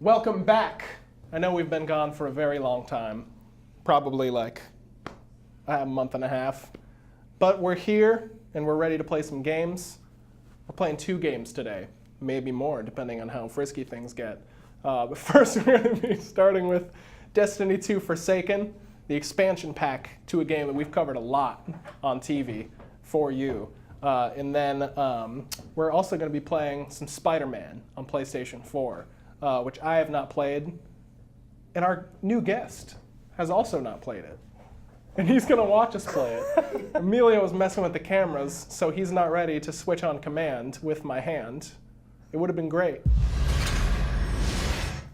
Welcome back. I know we've been gone for a very long time, probably like a month and a half, but we're here and we're ready to play some games. We're playing 2 games today, maybe more, depending on how frisky things get. But first, we're going to be starting with Destiny 2 Forsaken, the expansion pack to a game that we've covered a lot on TV for you. And then we're also going to be playing some Spiderman on PlayStation 4, which I have not played. And our new guest has also not played it. And he's going to watch us play it. Emilio was messing with the cameras, so he's not ready to switch on command with my hand. It would have been great.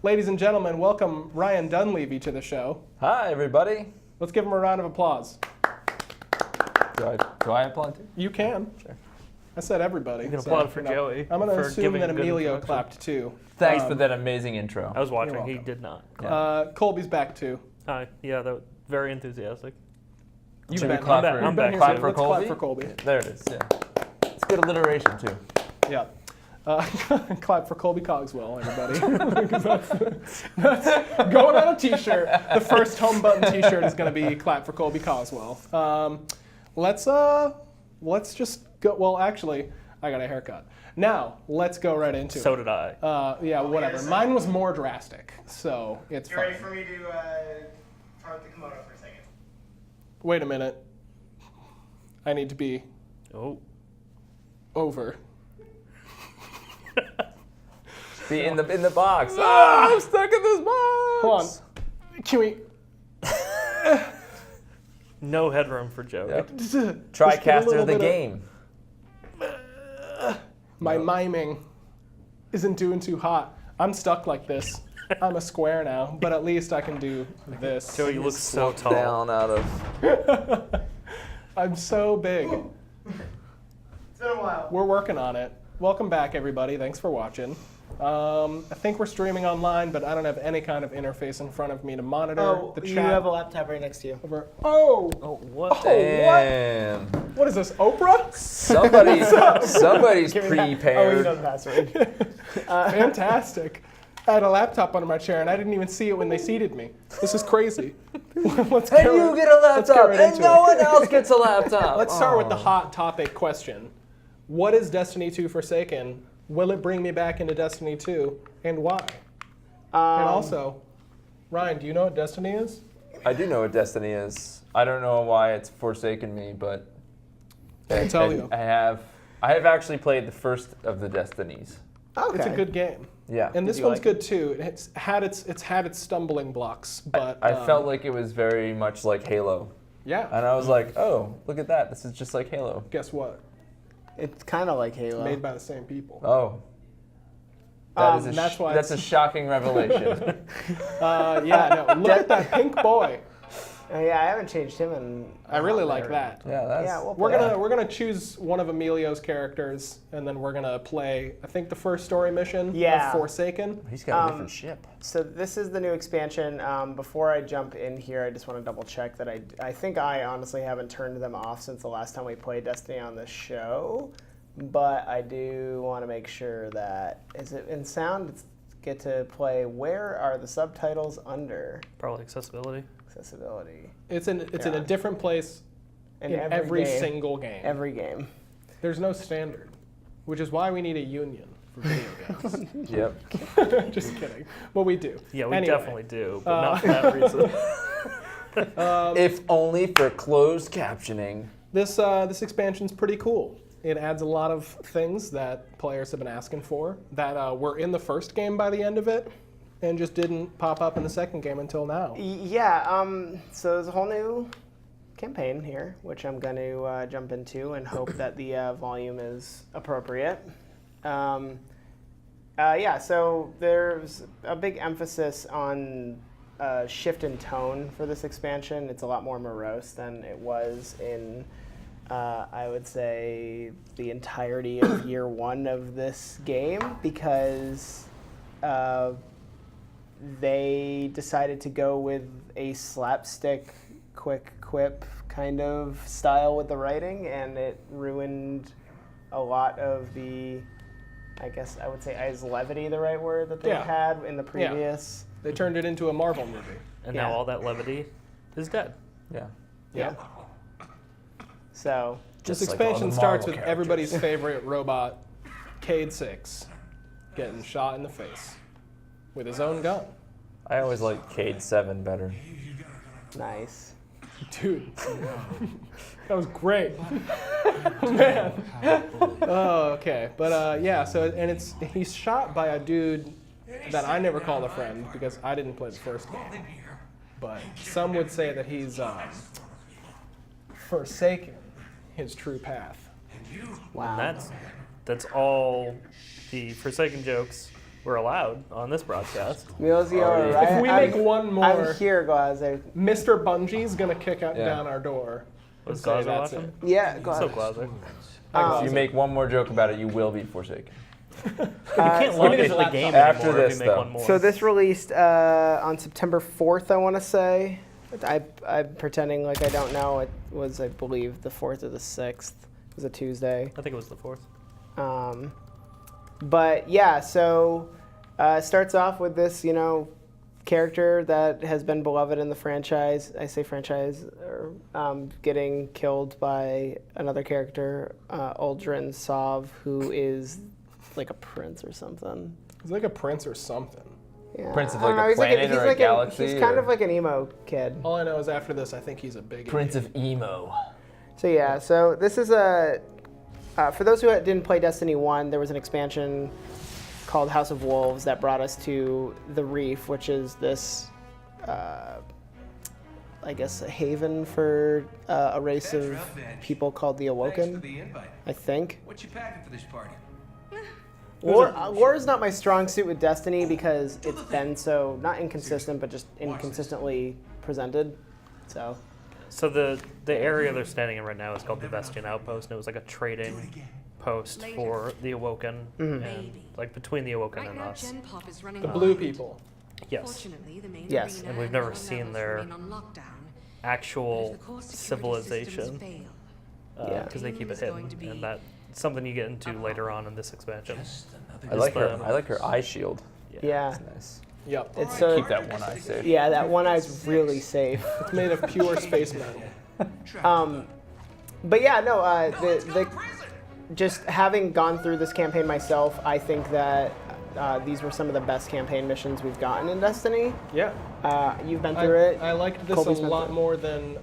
Ladies and gentlemen, welcome Ryan Dunleavy to the show. Hi, everybody. Let's give him a round of applause. Do I applaud too? You can. Sure. I said everybody. You can applaud for Joey. I'm going to for assume giving that a good Emilio introduction. clapped too. Thanks for that amazing intro. I was watching. You're He welcome. did not. Yeah. Colby's back too. Hi. Yeah, that was very enthusiastic. You've Should we been clap here. for- You've I'm been back here too. too. Clap for Let's Colby? clap for Colby. There it is. Yeah. It's good alliteration too. Yeah. Clap for Colby Cogswell, everybody. 'Cause that's going on a t-shirt. The first home button t-shirt is going to be clap for Colby Cogswell. Let's just go. Well, actually, I got a haircut. Now, let's go right into So it. did I. Yeah, whatever. Mine was more drastic, so it's You fine. ready for me to turn up the kimono for a second? Wait a minute. I need to be Oh. over. Be in the box. Ah, I'm stuck in this box. Hold on. Can we... No headroom for Joey. Yep. just get a TriCaster little the bit of- game. My miming isn't doing too hot. I'm stuck like this. I'm a square now, but at least I can do this. Joey, you look so tall. Down out of. I'm so big. It's been a while. We're working on it. Welcome back, everybody. Thanks for watching. I think we're streaming online, but I don't have any kind of interface in front of me to monitor the chat. You have a laptop right next to you. Over. Oh! Oh, what? Damn. What is this, Oprah? Somebody's Give me that. prepared. Oh, you know the password. Fantastic. I had a laptop under my chair, and I didn't even see it when they seated me. This is crazy. Let's And get you right- get a let's get laptop, right and into no it. one else gets a laptop. Let's start with the hot topic question. What is Destiny 2 Forsaken? Will it bring me back into Destiny 2, and why? And also, Ryan, do you know what Destiny is? I do know what Destiny is. I don't know why it's forsaken me, but I can tell you. I have actually played the first of the Destinies. Okay. It's a good game. Yeah. And this you one's like good too. It's had its stumbling blocks, but I felt like it was very much like Halo. yeah. And I was like, oh, look at that. This is just like Halo. Guess what? It's kind of like Halo. Made by the same people. Oh. That's why That's a shocking revelation. Yeah. No. Look at that pink boy. Yeah, I haven't changed him in. I really like that. Yeah, that's. Yeah, we'll We're gonna choose one of Emilio's characters, and then we're gonna play. I think the first story mission Yeah. of Forsaken. He's got a different ship. So this is the new expansion. Before I jump in here, I just want to double check that I think I honestly haven't turned them off since the last time we played Destiny on the show. But I do want to make sure that, is it in sound? It's get to play. Where are the subtitles under? Probably accessibility. Accessibility. It's in a Yeah. different place in In every game. single game. Every game. There's no standard, which is why we need a union for video games. Yep. Just kidding. But we do. Yeah, we Anyway, definitely do, but not for that reason. If only for closed captioning. This expansion's pretty cool. It adds a lot of things that players have been asking for that were in the first game by the end of it, and just didn't pop up in the second game until now. Yeah, so there's a whole new campaign here, which I'm going to jump into and hope that the volume is appropriate. Yeah, so there's a big emphasis on shift in tone for this expansion. It's a lot more morose than it was in, I would say, the entirety of year one of this game, because they decided to go with a slapstick, quick quip kind of style with the writing, and it ruined a lot of the I guess I would say, is levity the right word that they Yeah. had in the previous? They turned it into a Marvel movie. And Yeah. now all that levity is dead. Yeah. Yeah. So, This Just like all expansion the starts Marvel with everybody's favorite robot, Cade 6, getting shot in the face with his own gun. I always like Cade 7 better. nice. Dude, that was great. Man. Oh, okay. But yeah, so, and he's shot by a dude that I never called a friend because I didn't play the first game. But some would say that he's forsaken his true path. Wow. And that's all the Forsaken jokes were allowed on this broadcast. Mulesio, If we make one more, I'm here, Glazer. Mr. Bungie's gonna kick out Yeah. down our door. Was and say Glazer that's watching? it. Yeah, So Glazer. Glazer. If you make one more joke about it, you will be forsaken. You can't log me into this the game laptop. anymore After if this, you make though. one more. So this released on September 4th, I want to say. I'm pretending like I don't know. It was, I believe, the 4th or the 6th. It was a Tuesday. I think it was the 4th. But yeah, so it starts off with this, character that has been beloved in the franchise. I say franchise, getting killed by another character, Uldren Sov, who is like a prince or something. He's like a prince or something. Yeah. Prince of I don't like know, a he's planet or a like galaxy, he's kind or- of like an emo kid. All I know is after this, I think he's a big Prince of Emo. So yeah, so this is for those who didn't play Destiny 1, there was an expansion called House of Wolves that brought us to the Reef, which is this, I guess, a haven for a race of people called the Awoken, I think. What you packing for this party? Lore is not my strong suit with Destiny because it's been so, not inconsistent, but just inconsistently presented. So, So the area they're standing in right now is called the Vestian Outpost, and it was like a trading post for the Awoken, and like between the Awoken and us. The blue people. Yes, Yes, and we've never seen their actual civilization Yeah. because they keep it hidden, and that's something you get into later on in this expansion. I like her. the- I like her eye shield. yeah. That's nice. Yep. It's so, Keep that one eye safe. yeah, that one eye's really safe. It's made of pure space metal. But yeah, no, just having gone through this campaign myself, I think that these were some of the best campaign missions we've gotten in Destiny. Yeah. You've been through it. I liked this Colby's a been lot through it. more than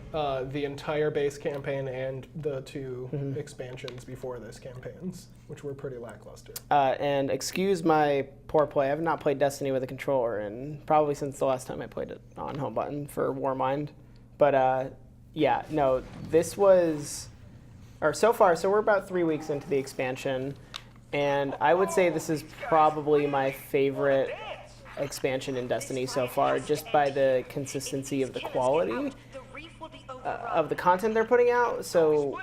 the entire base campaign and the two expansions before this campaigns, which were pretty lackluster. And excuse my poor play. I have not played Destiny with a controller in probably since the last time I played it on home button for Warmind. But yeah, no, this was, or so far, so we're about 3 weeks into the expansion, and I would say this is probably my favorite expansion in Destiny so far, just by the consistency of the quality of the content they're putting out. So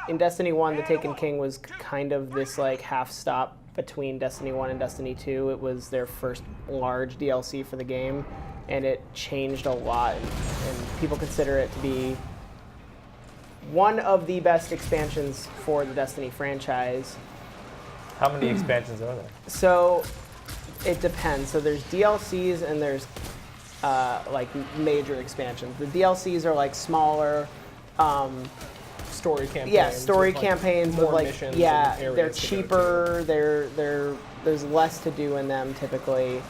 in Destiny 1, the Taken King was kind of this like half stop between Destiny 1 and Destiny 2. It was their first large DLC for the game, and it changed a lot, and people consider it to be one of the best expansions for the Destiny franchise. How many expansions are there? So it depends. So there's DLCs and there's like major expansions. The DLCs are like smaller, Story campaigns. yeah, story with, like, campaigns more with like, missions yeah, and areas they're to go cheaper. There's less to do in them typically.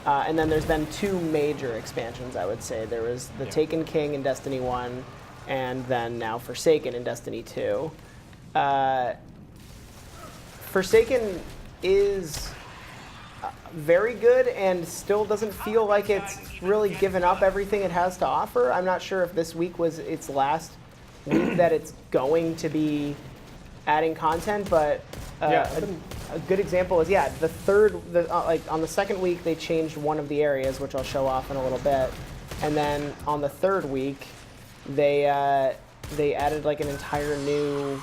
And then there's been two major expansions, I would say. There was the Taken King in Destiny 1, and then now Forsaken in Destiny 2. Forsaken is very good and still doesn't feel like it's really given up everything it has to offer. I'm not sure if this week was its last week that it's going to be adding content, but a good example is like on the second week they changed one of the areas, which I'll show off in a little bit, and then on the third week they added like an entire new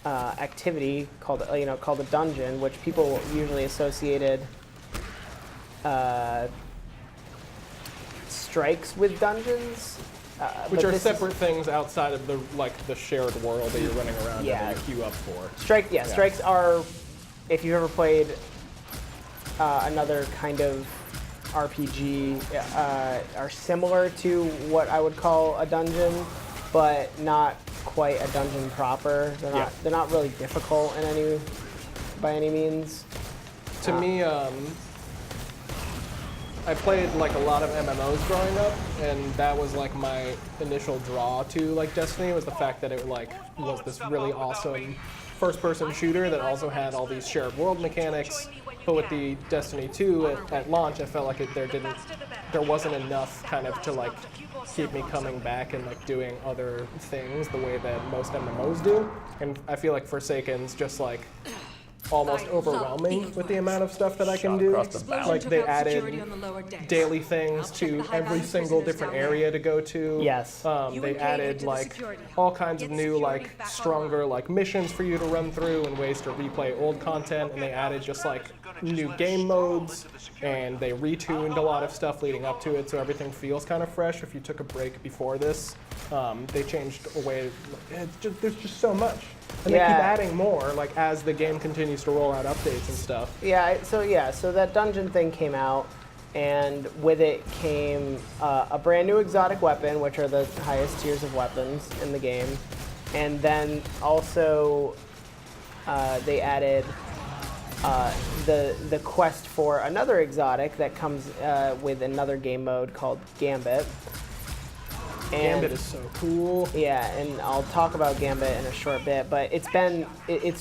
activity called a dungeon, which people usually associated strikes with dungeons, Which but are this is- separate things outside of the shared world that you're running around Yeah. and you queue up for. Strikes are if you've ever played another kind of RPG, are similar to what I would call a dungeon, but not quite a dungeon proper. They're not really difficult by any means. To me, I played like a lot of MMOs growing up, and that was like my initial draw to like Destiny, was the fact that it like was this really awesome first-person shooter that also had all these shared world mechanics. But with the Destiny 2 at launch, I felt like there wasn't enough kind of to like keep me coming back and like doing other things the way that most MMOs do. And I feel like Forsaken's just like almost overwhelming with the amount of stuff that I can do. Like they added daily things to every single different area to go to. Yes. They added like all kinds of new like stronger like missions for you to run through and ways to replay old content, and they added just like new game modes, and they retuned a lot of stuff leading up to it, so everything feels kind of fresh. If you took a break before this, they changed a way. There's just so much, and they keep adding more like as the game continues to roll out updates and stuff. So that dungeon thing came out, and with it came a brand new exotic weapon, which are the highest tiers of weapons in the game, and then also they added the quest for another exotic that comes with another game mode called Gambit. And Gambit is so cool. Yeah, and I'll talk about Gambit in a short bit, but it's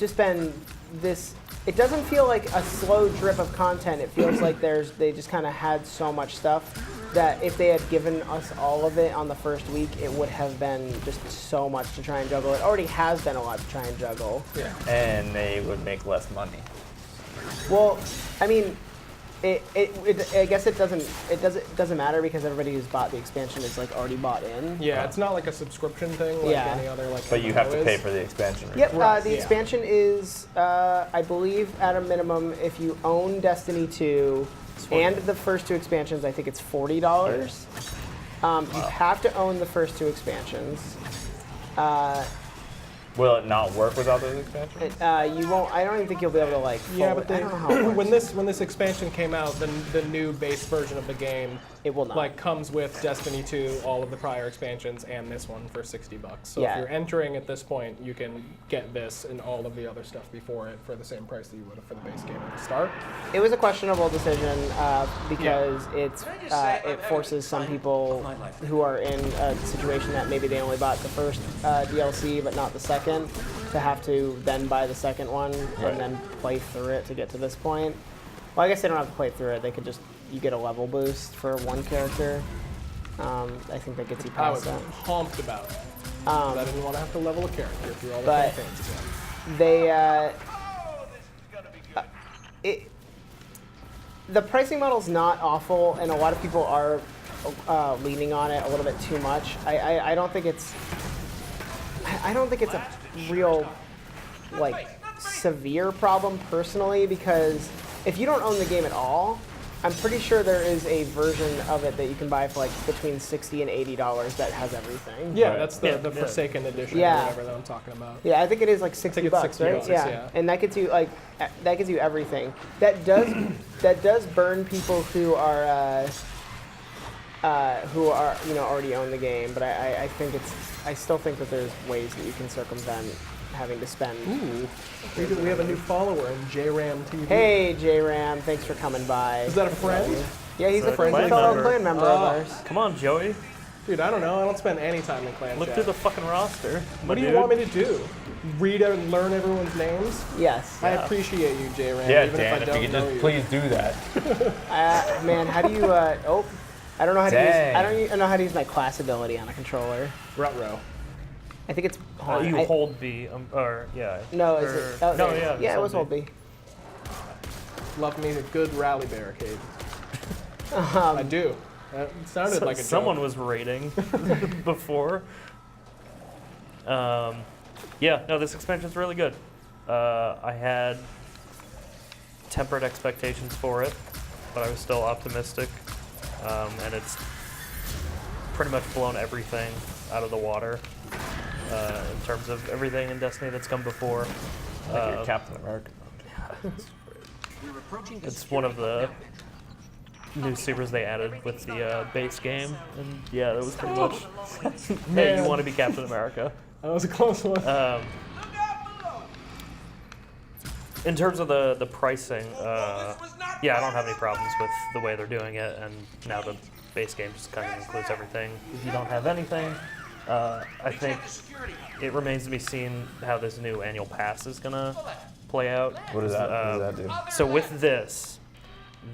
just been this. It doesn't feel like a slow drip of content. It feels like they just kind of had so much stuff that if they had given us all of it on the first week, it would have been just so much to try and juggle. It already has been a lot to try and juggle. Yeah. And they would make less money. Well, I mean, I guess it doesn't matter because everybody who's bought the expansion is like already bought in. Yeah, it's not like a subscription thing like any other like. But you have to MMO pay is. for the expansion. Yep, Right, the expansion is, I believe, at a minimum, if you own Destiny 2 and the first two expansions, I think it's $40. You have to own the first two expansions. Will it not work without those expansions? You won't. I don't even think you'll be able to like. Yeah, but I don't know how it works. when this expansion came out, the new base version of the game, It will not. like comes with Destiny 2, all of the prior expansions, and this one for $60. So Yeah. if you're entering at this point, you can get this and all of the other stuff before it for the same price that you would have for the base game at the start. It was a questionable decision because it forces some people who are in a situation that maybe they only bought the first DLC but not the second to have to then buy the second one and then play through it to get to this point. Well, I guess they don't have to play through it. They could just, you get a level boost for one character. I think that gets you I was past that. pumped about it. 'Cause I didn't want to have to level a character through all the But- campaigns again. The pricing model's not awful, and a lot of people are leaning on it a little bit too much. I don't think it's a real like severe problem personally, because if you don't own the game at all, I'm pretty sure there is a version of it that you can buy for like between $60 and $80 that has everything. Yeah, Right. that's the Forsaken edition Yeah. or whatever that I'm talking about. Yeah, I think it is like $60 it's bucks, right? $60, Yeah. yeah. And that gets you everything. That does burn people who are already own the game, but I still think that there's ways that you can circumvent having to spend. Ooh, we have a new follower in JRAM TV. Hey JRAM, thanks for coming by. Is that a friend? Yeah, he's a Clan fellow member. clan member of ours. Come on, Joey. Dude, I don't know. I don't spend any time in clan Look chat. through the fucking roster. What do you want me to do? Read and learn everyone's names? Yes. I appreciate you, JRAM, Yeah, even Dan, if I if don't you could know just you. please do that. Man, how do you? I don't know how to use. Dang. I don't even know how to use my class ability on a controller. Ruh-roh. I think it's. You I- hold B, or yeah. No, is or, it? Oh, no, there- yeah. Yeah, it was hold hold B. Love me a good rally barricade. I do. It sounded like a Someone joke. was raiding before. Yeah, no, this expansion's really good. I had tempered expectations for it, but I was still optimistic, and it's pretty much blown everything out of the water in terms of everything in Destiny that's come before. Like your Captain America. It's one of the new supers they added with the base game, and yeah, that was pretty much. Hey, you want to be Captain America? That was a close one. In terms of the pricing, yeah, I don't have any problems with the way they're doing it, and now the base game just kind of includes everything. If you don't have anything, I think it remains to be seen how this new annual pass is gonna play out. What does that do? So with this,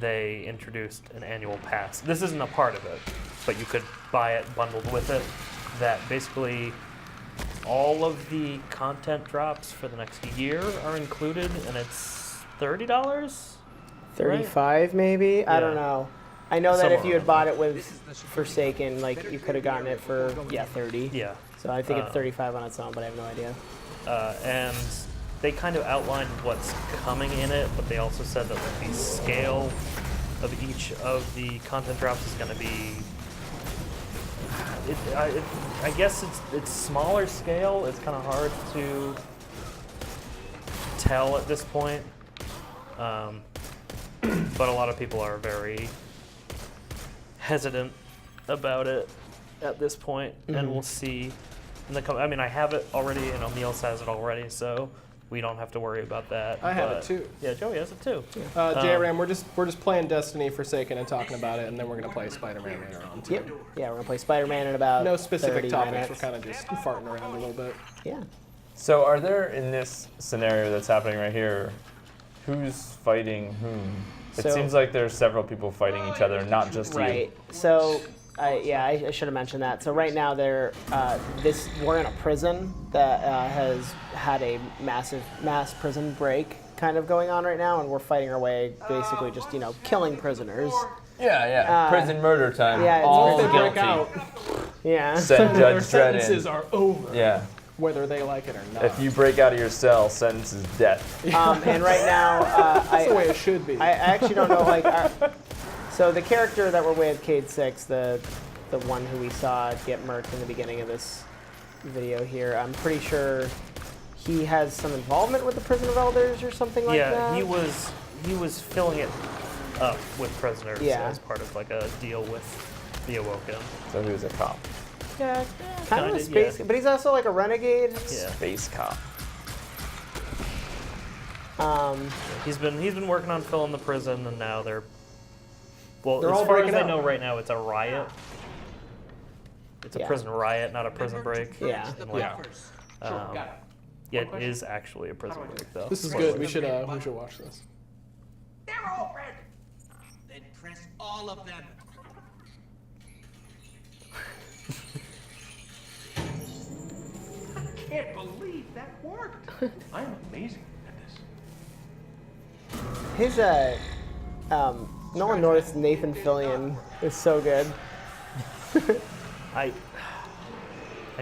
they introduced an annual pass. This isn't a part of it, but you could buy it bundled with it. That basically all of the content drops for the next year are included, and it's $30. 35 maybe? I don't Yeah. know. I know that if Somewhere you had around bought it with Forsaken, like you could have gotten it for 30. Yeah. So I think it's 35 on its own, but I have no idea. And they kind of outlined what's coming in it, but they also said that like, the scale of each of the content drops is going to be. I guess it's smaller scale. It's kind of hard to tell at this point, but a lot of people are very hesitant about it at this point, and we'll see. In the I mean, I have it already, and O'Neal has it already, so we don't have to worry about that. I have it but- too. Yeah, Joey has it too. JRAM, we're just playing Destiny Forsaken and talking about it, and then we're gonna play Spider-Man later on too. Yep. Yeah, we're gonna play Spider-Man in about No specific 30 topics. minutes. We're kind of just farting around a little bit. Yeah. So are there, in this scenario that's happening right here, who's fighting whom? It So- seems like there's several people fighting each other, not just Right. you. So, I should have mentioned that. So right now we're in a prison that has had a mass prison break kind of going on right now, and we're fighting our way, basically just killing prisoners. Yeah. Prison murder time. yeah, it's All If they break guilty. out, Yeah. Send their Judge Dredd sentences in. are over, Yeah. whether they like it or not. If you break out of your cell, sentence is death. And right now, That's the way it should be. I actually don't know. So the character that we're with, Cade 6, the one who we saw get murked in the beginning of this video here, I'm pretty sure he has some involvement with the Prison of Elders or something like that. Yeah, he was filling it up with prisoners Yeah. as part of like a deal with the Awoken. So he was a cop. Yeah, kind of a Kinda, space, yeah. but he's also like a renegade. Yeah, Space cop. he's been working on filling the prison, and now they're They're as all far as breaking I out. know right now, it's a riot. It's a Yeah. prison riot, not a prison break. Yeah. And, like, yeah, it is actually a prison break though. This is good. We should watch this. They're all red. Then press all of them. I can't believe that worked. I'm amazing at this. His Nolan North's Nathan Fillion is so good. I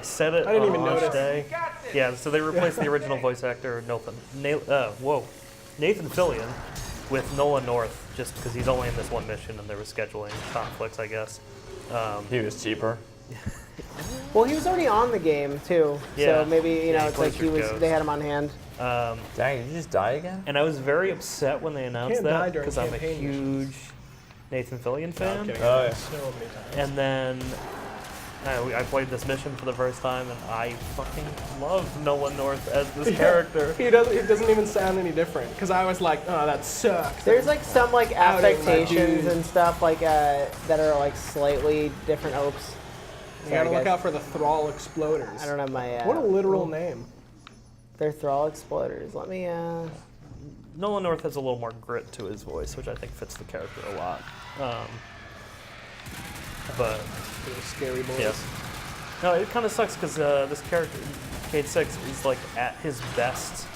said it I didn't on even launch notice. day. Yeah, so they replaced the original voice actor Nathan Fillion with Nolan North, just because he's only in this one mission and there was scheduling conflicts, I guess. He was cheaper. Well, he was already on the game too, Yeah. so maybe Yeah, he it's like plays your ghost. they had him on hand. Dang, did you just die again? And I was very upset when they announced Can't die that during because I'm a campaign huge missions. Nathan Fillion I'm fan. kidding. Oh, yeah. So many times. And then I played this mission for the first time, and I fucking love Nolan North as this character. He doesn't even sound any different. Because I was like, oh, that sucks. There's like some like Outing my affectations dude. and stuff like that are like slightly different. Oops. You gotta Sorry, look guys. out for the Thrall Exploders. I don't have my. What a literal name. They're Thrall Exploders. Let me. Nolan North has a little more grit to his voice, which I think fits the character a lot. But Those scary boys. yes, no, it kind of sucks because this character, Cade 6, is like at his best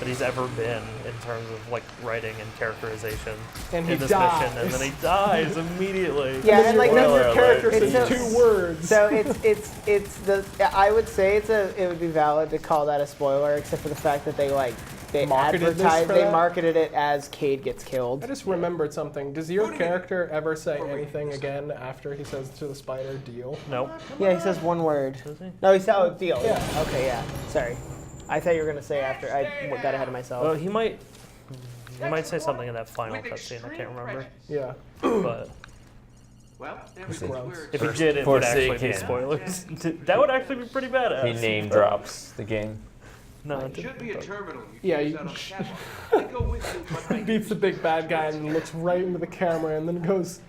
that he's ever been in terms of like writing and characterization And he in this dies. mission, and then he dies immediately. Yeah, and like Your Spoiler character alert. says It's 2 words. So it's the. I would say it would be valid to call that a spoiler, except for the fact that they Marketed this advertised, for they that? marketed it as Cade gets killed. I just remembered something. Does your character ever say anything again after he says to the spider, deal? Nope. Yeah, he says one word. Does he? No, he said deal. Yeah. Okay, yeah. Sorry. I thought you were gonna say after. I got ahead of myself. Well, he might. You might say something in that final cutscene. I can't remember. Yeah. But Well, everything's gross. where if it you did, it would actually be Forsaken. spoilers. That would actually be pretty badass. He name drops the game. No, it should be a terminal. Yeah, can use you- that on the catwalk. I go with you, but I Beats the big bad guy and looks right into the camera and then goes,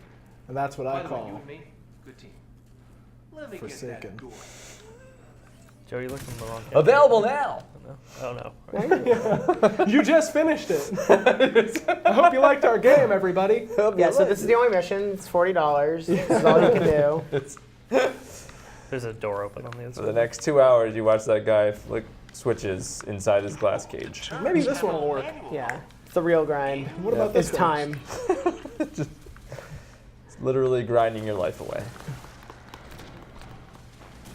and that's what By I the way, you call and me, good team. Let me Forsaken. get that door. Joe, you're looking in the wrong. Available now. Oh no. You just finished it. I hope you liked our game, everybody. Yeah, so this is the only mission. It's $40. This is all you can do. There's a door open on the For inside. the next 2 hours, you watch that guy flick switches inside his glass cage. Maybe this one will work. Yeah, it's the real grind. What about this It's one? time. It's literally grinding your life away.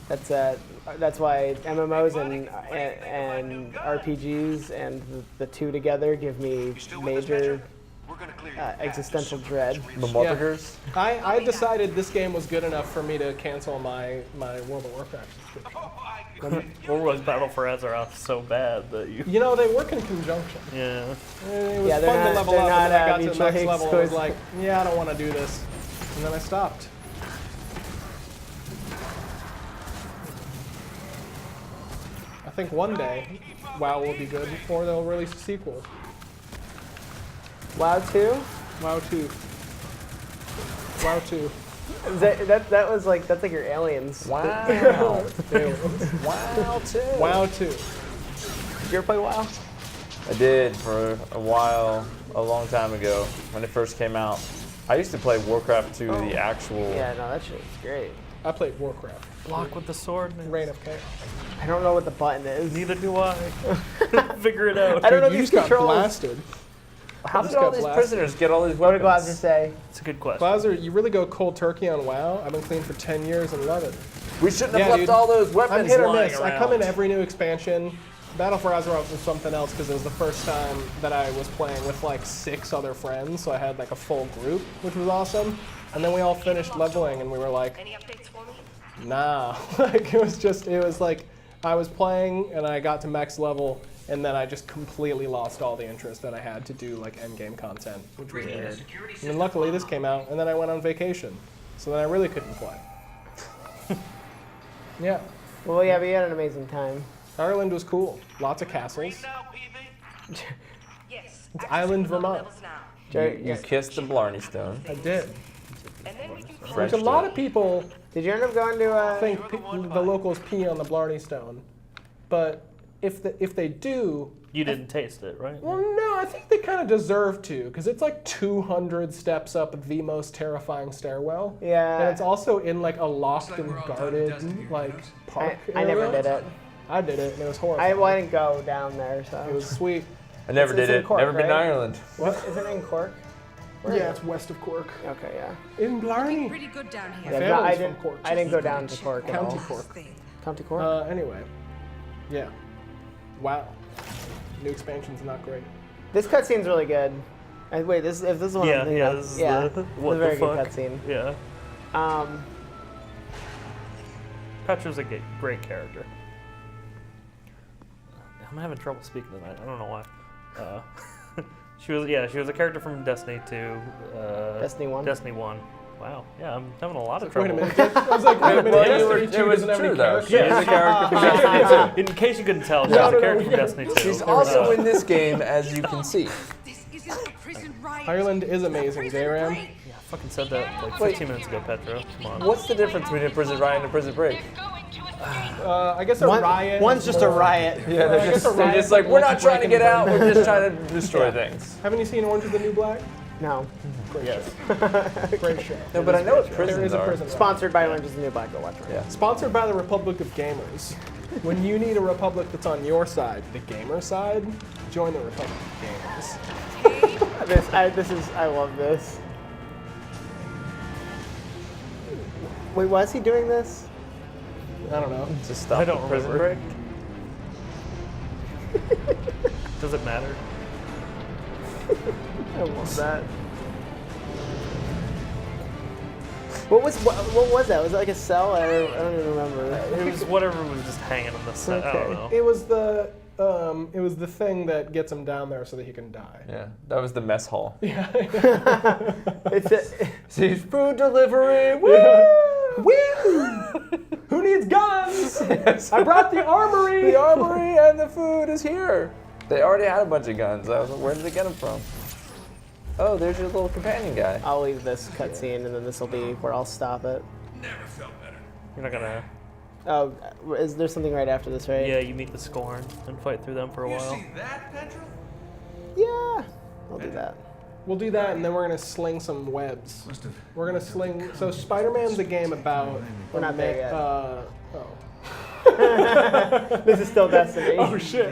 That's why MMOs and RPGs and the two together give me major We're gonna clear existential dread. The Motherfuckers. I decided this game was good enough for me to cancel my World of Warcraft subscription. Or was Battle for Azeroth so bad that you? You know, they work in conjunction. Yeah. It was Yeah, they're fun not- to level they're up, not, and then I got to the mutually next level and was exclusive. like, yeah, I don't want to do this. And then I stopped. I think one day, WoW will be good, or they'll release a sequel. WoW 2? WoW 2. WoW 2. That's like your aliens. Wow. Aliens. Wow, too. WoW 2. Did you ever play WoW? I did for a while, a long time ago, when it first came out. I used to play Warcraft 2, the actual. Yeah, no, that shit's great. I played Warcraft. Block with the sword. Reign of Chaos. I don't know what the button is. Neither do I. Figure it out. I don't know Dude, you these just got controls. blasted. How just did all got these blasted. prisoners get all these What did weapons? Glasser say? It's a good question. Bowser, you really go cold turkey on WoW. I've been clean for 10 years and love it. We shouldn't have Yeah, left dude. all those I'm weapons hit or lying miss. around. I come in every new expansion. Battle for Azeroth was something else because it was the first time that I was playing with like 6 other friends, so I had like a full group, which was awesome. And then we all finished leveling and we were like, Any updates for me? nah. Like it was like I was playing and I got to max level and then I just completely lost all the interest that I had to do like end game content, which was weird. And then luckily this came out and then I went on vacation, so then I really couldn't play. Yeah, Well, yeah, we had an amazing time. Ireland was cool. Lots of castles. Now, PB. Yes. It's Island, Vermont. Jerry, You kissed the Blarney Stone. I did. And then we can close. There's a lot of people did you end up going to think the locals pee on the Blarney Stone, but if they do, You didn't taste it, right? well, no, I think they kind of deserve to, because it's like 200 steps up the most terrifying stairwell. Yeah. And it's also in like a locked and we're all done guarded dusting here, like folks. park. I never area. did it. I did it, and it was I horrible. didn't go down there, so. It was sweet. I never It's did in it. Cork, Never been to right? Ireland. What? Is it in Cork? Where is Yeah, it? it's west of Cork. Okay, yeah. In Blarney. Pretty good down here. My Yeah, family's I from didn't. Cork. I didn't go down to Cork at County all. Cork. County Cork. Anyway, yeah. Wow. New expansion's not great. This cutscene's really good. Wait, if this is one Yeah, I'm thinking yeah. of. This is yeah, the it's what a very the good fuck. cutscene. Yeah. Petra's a great character. I'm having trouble speaking tonight. I don't know why. She was a character from Destiny 2. Destiny 1. Destiny 1. Wow. Yeah, I'm having a lot of Wait a trouble. minute. I was like, wait a minute. Well, Destiny 2 it was doesn't have any true, though. characters. She is a character from In case you couldn't tell, she's No, a no, character no. from Destiny 2. She's also in this game, as you can see. This isn't a prison riot. Ireland is amazing, J-Ram. Yeah, I fucking said that like Wait. 15 minutes ago, Petra. Come on. What's the difference between a prison riot and a prison break? I guess a riot. One's is just a more- riot. Yeah, I guess a they're riot's just like, we're not to trying to break get and out, burn. we're just trying to destroy things. Haven't you seen Orange is the New Black? No. Great Yes. show. Great show. No, but I know what There prisons is a are. prison. riot. Sponsored by Orange is the New Black. Go watch it. Yeah. Sponsored by the Republic of Gamers. When you need a Republic that's on your side, the gamer side, join the Republic of Gamers. I love this. Wait, why is he doing this? I don't know. Just stop I don't the prison remember. break. Does it matter? I love that. What was that? Was it like a cell? I don't even remember. It was whatever was just hanging on the set. I don't know. It was the It was the thing that gets him down there so that he can die. Yeah, that was the mess hall. It's a, Sees food delivery. Woo! Who needs guns? I brought the armory. The armory and the food is here. They already had a bunch of guns. I was like, where did they get them from? Oh, there's your little companion guy. I'll leave this cutscene, and then this will be where I'll stop it. Never felt better. You're not gonna. Oh, is there something right after this, right? Yeah, you meet the Scorn and fight through them for a You while. see that, Petra? Yeah, I'll do that. We'll do that, and then we're gonna sling some webs. We're gonna sling. So Spider-Man's a game about. We're not there yet. Oh. This is still Destiny. Oh shit.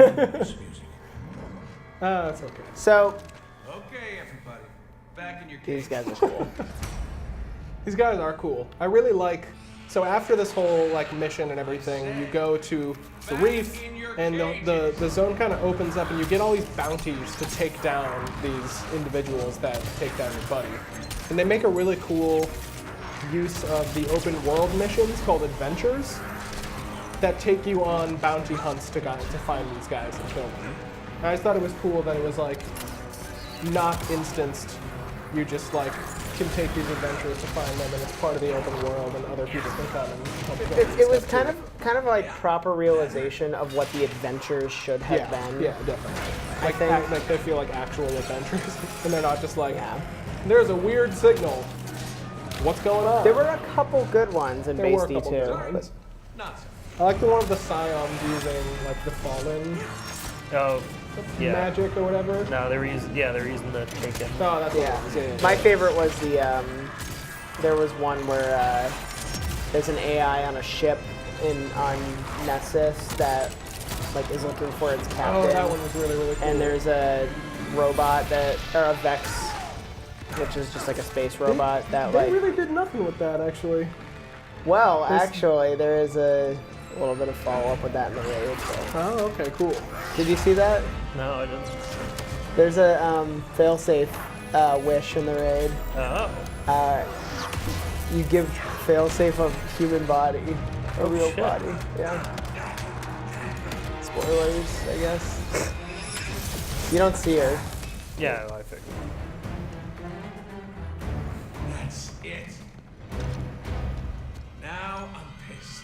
That's okay. So, Okay, everybody. Back in your these cage. guys are cool. These guys are cool. I really like. So after this whole like mission and everything, you go to the reef, and the zone kind of opens up, and you get all these bounties to take down these individuals that take down your buddy. And they make a really cool use of the open world missions called adventures that take you on bounty hunts to find these guys and kill them. And I just thought it was cool that it was like not instanced. You just like can take these adventures to find them, and it's part of the open world, and other people can come and help you. It was kind of like proper realization of what the adventures should have been. Yeah, definitely. Like, think- like they feel like actual adventures, and they're not just like, Yeah. there's a weird signal. What's going on? There were a couple good ones in There Base were a couple good D2. ones. Nonsense. I like the one of the Scions using like the Fallen Oh, yeah. magic or whatever. No, they're using the Taken. Oh, that's what Yeah. it was. Yeah. My favorite was the, there was one where there's an AI on a ship on Nessus that like is looking for its captain. Oh, that one was really, really cool. And there's a robot or a Vex, which is just like a space robot that They like. really did nothing with that, actually. Well, actually, there is a little bit of follow-up with that in the raid. So. Oh, okay, cool. Did you see that? No, I didn't. There's a failsafe wish in the raid. Oh. You give failsafe a human body, a real shit. body. Yeah. Spoilers, I guess. You don't see her. Yeah, I figured. That's it. Now I'm pissed.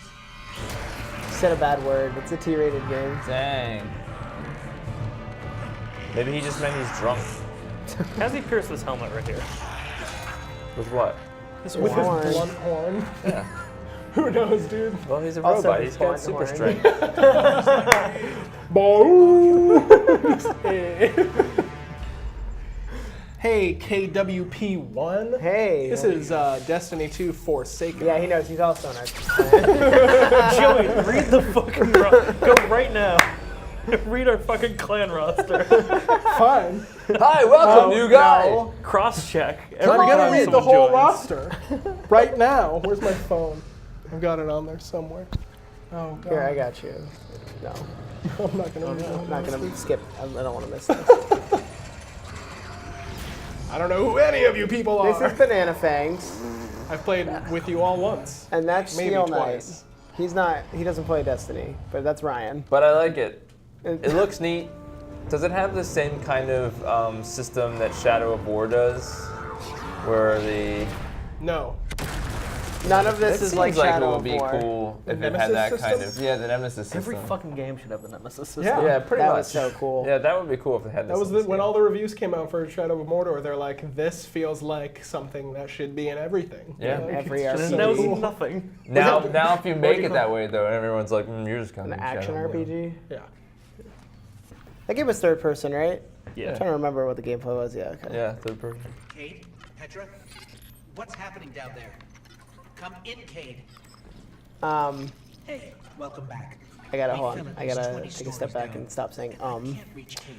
You said a bad word. It's a T-rated game. Dang. Maybe he just meant he's drunk. How's he pierce this helmet right here? With what? With his Horn. blunt horn. Yeah. Who knows, dude? Well, he's a Also robot. his He's got blunt super horn. strength. Boom! Hey, KWP1. Hey. This is Destiny 2 Forsaken. Yeah, he knows. He's also an Joey, read the fucking go right now. Read our fucking clan roster. Fine. Hi, welcome, new guy. No. Cross check. I'm Every gonna time read the someone whole joins. roster right now. Where's my phone? I've got it on there somewhere. Oh, God. Here, I got you. No, I'm not gonna read the whole I'm not roster. gonna skip. I don't want to miss this. I don't know who any of you people This are. is Banana Fangs, I've played with you all once. and that's Maybe Steel twice. Knight. He doesn't play Destiny, but that's Ryan. But I like it. It looks neat. Does it have the same kind of system that Shadow of War does? Where the... No. None of this It is seems like like Shadow it would of be War. cool if The it had Nemesis that kind system? of... Yeah, the Nemesis system. Every fucking game should have the Nemesis system. Yeah. Yeah, pretty That much. was so cool. Yeah, that would be cool if it had this. That was in this when game. all the reviews came out for Shadow of Mordor. They're like, this feels like something that should be in everything. Yeah. Like, Every it's just And so that was cool. nothing. Now if you make do you it that way, though, everyone's like, you're just kind An of action RPG. Yeah. That game was third person, right? Yeah. I'm trying to remember what the gameplay was. Yeah. Okay. Yeah, third person. Cade, Petra, what's happening down there? Come in, Cade. Hey, welcome back. I gotta We hold fell on. at I least gotta 20 take a step stories back down. and stop saying I can't reach Cade.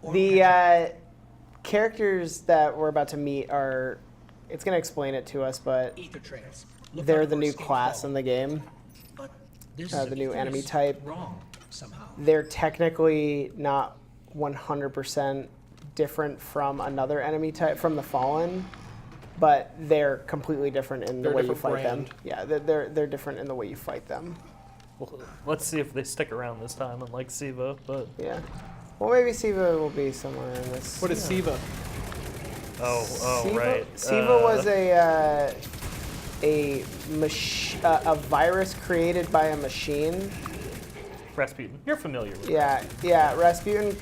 Or The Petra. characters that we're about to meet are. It's gonna explain it to us, but Ether trails. Look they're out the for new escape class fall. in the game. But this the new ether enemy is type. Wrong somehow. They're technically not 100% different from another enemy type from the Fallen, but they're completely different in the They're a way you different fight them. brand. Yeah, they're different in the way you fight them. Well, let's see if they stick around this time, unlike Siva. But Yeah. Well, maybe Siva will be somewhere in this. What is Siva? oh, Siva, right. Siva was a virus created by a machine. Rasputin. You're familiar with Yeah. Rasputin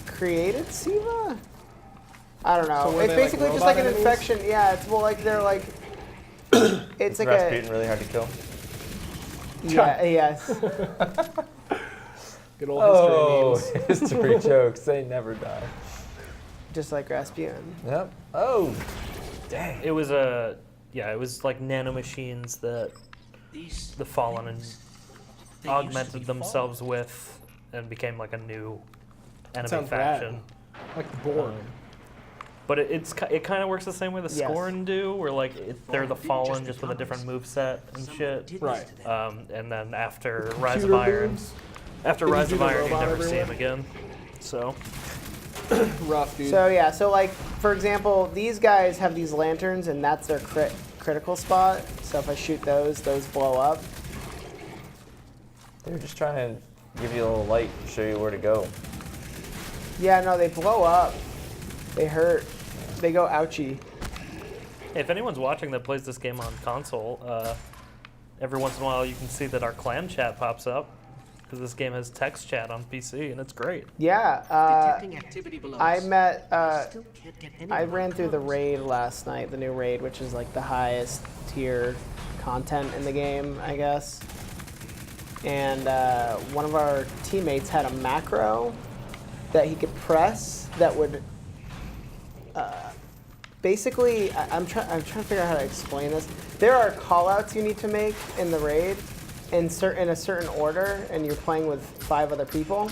created Siva. I don't know. So were It's they, like, basically just robot like an enemies? infection. Yeah, it's more like they're like. It's like Rasputin really hard to kill. Yes. Good old history memes. History jokes. They never die. Just like Rasputin. Yep. Oh, dang. It was it was like nanomachines that These the Fallen and things, they used to augmented be themselves with and became like a new enemy Sounds faction. Like the Borg. But it kind of works the same way the Yes. Scorn do, where like they're the Fallen just with a different moveset and someone shit. did Right. this to them. And then after Rise of Computer Iron, moves. after Did you Rise see of the Iron, you robot never see him everywhere? again. So Rough, dude. So yeah, so like for example, these guys have these lanterns, and that's their critical spot. So if I shoot those blow up. They were just trying to give you a little light, show you where to go. Yeah, no, they blow up. They hurt. They go ouchie. if anyone's watching that plays this game on console, every once in a while you can see that our clan chat pops up because this game has text chat on PC and it's great. Yeah, Detecting activity below I us. met. Still can't get I anyone. ran through the raid last night, the new raid, which is like the highest tier content in the game, I guess. And one of our teammates had a macro that he could press that would basically. I'm trying to figure out how to explain this. There are callouts you need to make in the raid in a certain order, and you're playing with 5 other people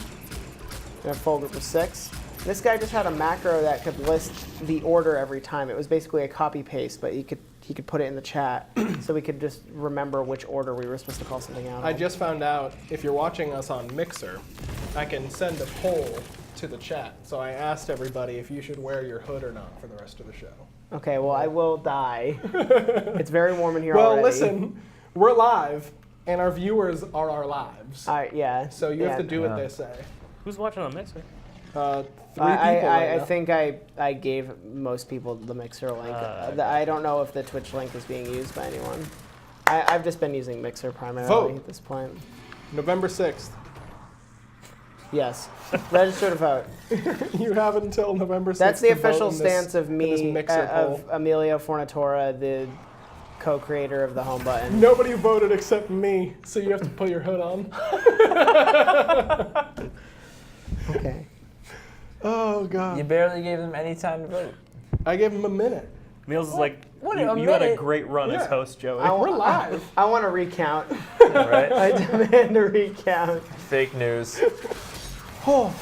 in a full group of 6. This guy just had a macro that could list the order every time. It was basically a copy paste, but he could put it in the chat so we could just remember which order we were supposed to call something out. I just found out if you're watching us on Mixer, I can send a poll to the chat. So I asked everybody if you should wear your hood or not for the rest of the show. Okay, well, I will die. It's very warm in here Well, already. listen, we're live, and our viewers are our lives. Yeah. So you have to do what Yeah. they say. Who's watching on Mixer? 3 people I right now. think I gave most people the Mixer link. I don't know if the Twitch link is being used by anyone. I've just been using Mixer primarily Vote. at this point. November 6th. Yes. Register to vote. You have until November 6th. That's the to vote official in this- stance of in this me, Mixer of poll. Emilio Fornatora, the co-creator of the home button. Nobody voted except me, so you have to put your hood on. Okay. Oh, God. You barely gave them any time to vote. I gave him a minute. Meals is like, What, you, a you had a minute? great run as Yeah. host, Joey. We're live. I want to recount. Right? I demand a recount. Fake news. Oh.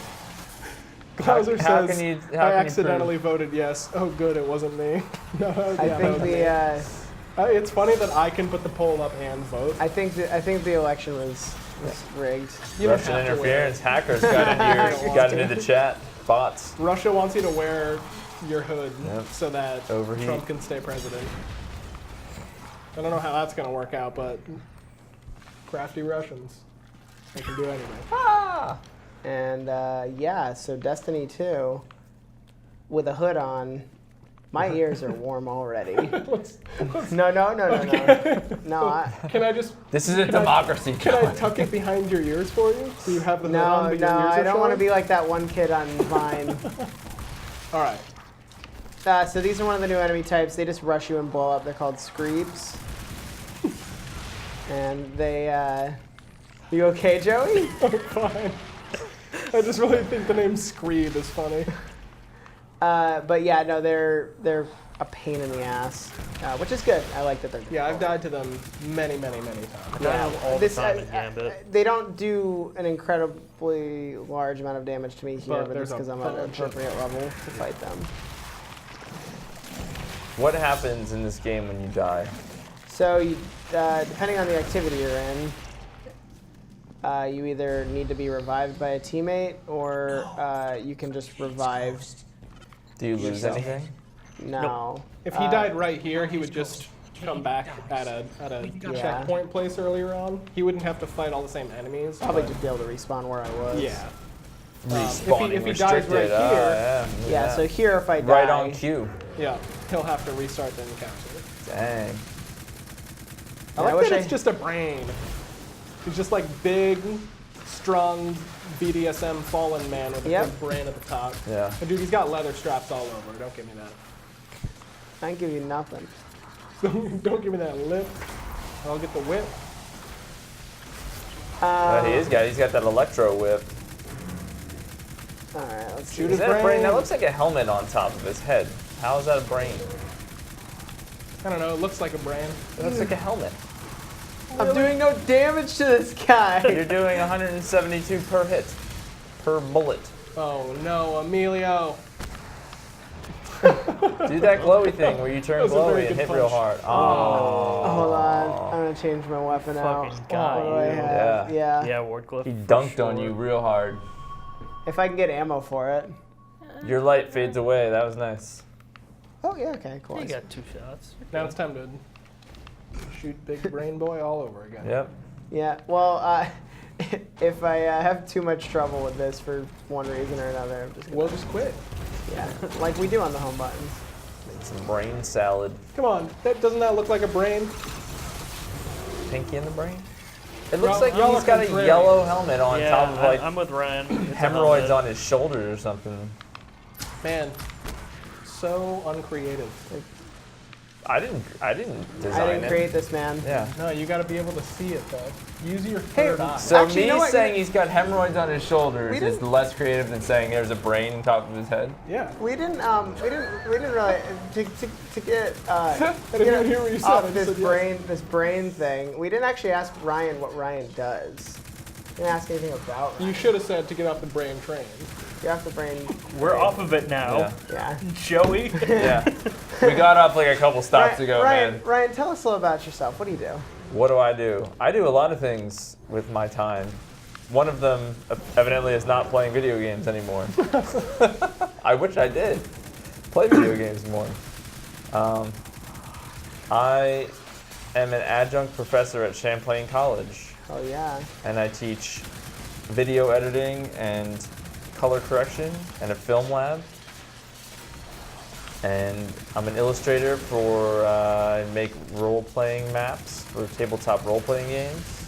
Glauser how says, can you- how I can you accidentally voted yes. Oh, good, it wasn't me. No, I yeah, think that was me. It's funny that I can put the poll up and vote. I think the election was rigged. You don't Russian have to wear interference. Hackers got into the chat. Bots. it. Russia wants you to wear your hood Yep. so that Overheat. Trump can stay president. I don't know how that's going to work out, but crafty Russians. They can do anything. Ah! And yeah, so Destiny 2 with a hood on. My ears are warm already. No. No, Can I just... This is a Can I- democracy. Can I John. tuck it behind your ears for you? So you have the hood on, no, but your ears I are don't want to showing? be like that one kid on Vine. All right. So these are one of the new enemy types. They just rush you and blow up. They're called Screeps. And they, you okay, Joey? I'm fine. I just really think the name Screed is funny. But yeah, no, they're a pain in the ass, which is good. I like that they're Yeah, I've difficult. died to them many, many, many times. Yeah, all the time in Gambit. They don't do an incredibly large amount of damage to me here, But but there's just because a I'm at an bunch of- appropriate level to fight them. What happens in this game when you die? So, depending on the activity you're in, you either need to be revived by a teammate, or you can just revive. Do you lose Yourself. anything? No. If he died right here, he would just come back at a checkpoint place earlier on, he wouldn't have to fight all the same enemies. Probably but- just be able to respawn where I was. Yeah. Respawning if he dies restricted. right here, Yeah, so here if I die... Right on cue. Yeah, he'll have to restart the encounter. Dang. I like that it's just a brain. He's just like big, strong BDSM fallen man with a big brain at the top. Yeah. But dude, he's got leather straps all over. Don't give me that. I ain't give you nothing. Don't give me that lip. I'll get the whip. He's got that electro whip. All right, let's Shoot see. his Is that a brain? brain. That looks like a helmet on top of his head. How is that a brain? I don't know. It looks like a brain. It looks like a helmet. I'm doing no damage to this guy. You're doing 172 per hit. Per bullet. Oh no, Emilio. Do that glowy thing where you turn That was a very glowy and good hit real punch. hard. Oh. Hold on, I'm gonna change my weapon out. Fucking guy, What do I you. have? Yeah. Yeah, Wardcliff. He for dunked on sure. you real hard. If I can get ammo for it. Your light fades away. That was nice. Oh yeah, okay, cool. You got 2 shots. Now it's time to shoot Big Brain Boy all over again. Yep. Yeah. Well, if I have too much trouble with this for one reason or another, I'm just gonna, We'll just quit. yeah, like we do on the home buttons. Make some brain salad. Come on. Doesn't that look like a brain? Pinky in the brain? It looks like y'all he's are got a contrary. yellow helmet on Yeah, top of like I'm with Ryan. It's a hemorrhoids helmet. on his shoulders or something. Man, so uncreative. I didn't design I didn't it. create this, man. Yeah. No, you got to be able to see it though. Use your Hey, third eye. So Actually, me you know what? saying he's got hemorrhoids on his shoulders We is didn't- less creative than saying there's a brain on top of his head. Yeah. We didn't really to get I didn't even hear what you said. I off just this said yes. this brain thing. We didn't actually ask Ryan what Ryan does. We didn't ask anything about Ryan. You should have said to get off the brain train. You're off the brain. We're off of it now. Yeah. Yeah. Joey. Yeah. We got up like a couple stops ago, Ryan, man. Ryan, tell us a little about yourself. What do you do? What do? I do a lot of things with my time. One of them evidently is not playing video games anymore. I wish I did play video games more. I am an adjunct professor at Champlain College, Oh yeah. and I teach video editing and color correction and a film lab. And I'm an illustrator for, I make role-playing maps for tabletop role-playing games.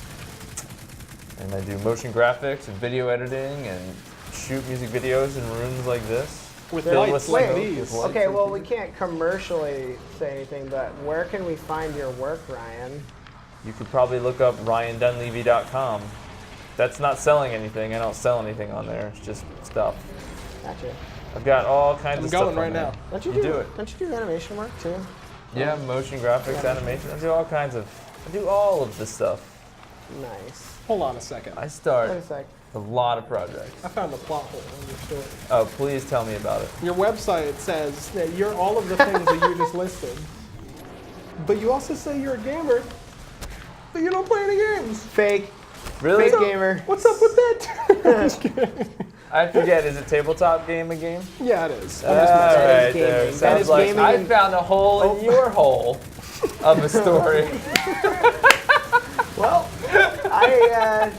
And I do motion graphics and video editing and shoot music videos in rooms like this. With Filled lights with like smoke, these. with lights. Okay, well we can't commercially say anything, but where can we find your work, Ryan? You could probably look up RyanDunleavy.com. That's not selling anything. I don't sell anything on there. It's just stuff. Gotcha. I've got all kinds I'm of stuff going right on there. now. Don't you You do, do it. Don't you do animation work too? Yeah, motion graphics, animation. I do all kinds of. I do all of this stuff. Nice. Hold on a second. I Wait start a sec. a lot of projects. I found a plot hole in your story. Oh, please tell me about it. Your website says that you're all of the things that you just listed. But you also say you're a gamer, but you don't play any games. Fake. Really? Fake gamer. What's up with that? I forget. Is a tabletop game a game? Yeah, it is. All I'm just messing with right, gaming. there. That Sounds is like gaming I and- found a hole in your hole of a story. Well, I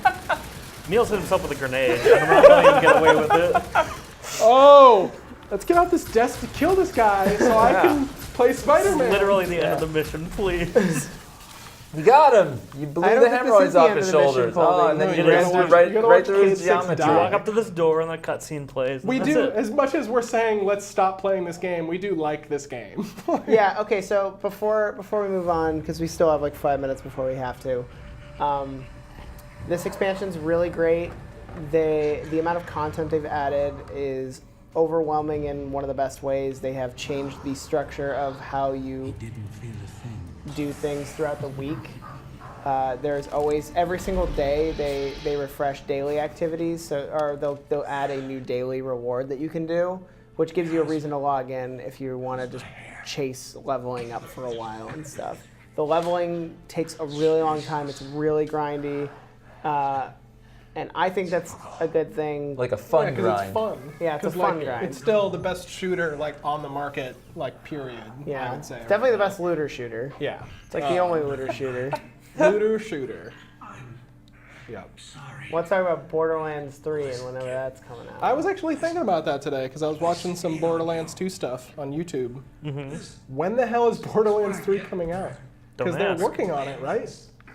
Neil's hit himself with a grenade. I don't know how he can get away with it. Oh, let's get off this desk to kill this guy so I can play Spiderman. Literally the end of the mission, please. You got him. You blew I don't the think this hemorrhoids is the off end his of the mission, shoulders. Colby. Oh, and then No, you you ran gotta through watch- right, you gotta right watch through his Kid 6 geometry. die. Walk up to this door and the cutscene plays. and We that's do, it. as much as we're saying let's stop playing this game, we do like this game. yeah. Okay. So before we move on, because we still have like 5 minutes before we have to, this expansion's really great. The amount of content they've added is overwhelming in one of the best ways. They have changed the structure of how you do things throughout the week. There's always, every single day they refresh daily activities, or they'll add a new daily reward that you can do, which gives you a reason to log in if you want to just chase leveling up for a while and stuff. The leveling takes a really long time. It's really grindy. And I think that's a good thing. Like a fun Yeah, 'cause grind. it's fun. Yeah, it's a 'Cause, fun like, grind. It's still the best shooter like on the market, like period. Yeah, I would say. it's definitely the best looter shooter. Yeah. It's like the only looter shooter. looter shooter. Yep. Let's talk about Borderlands 3 and whenever that's coming out. I was actually thinking about that today because I was watching some Borderlands 2 stuff on YouTube. When the hell is Borderlands 3 coming out? Because Don't they're ask. working on it, right?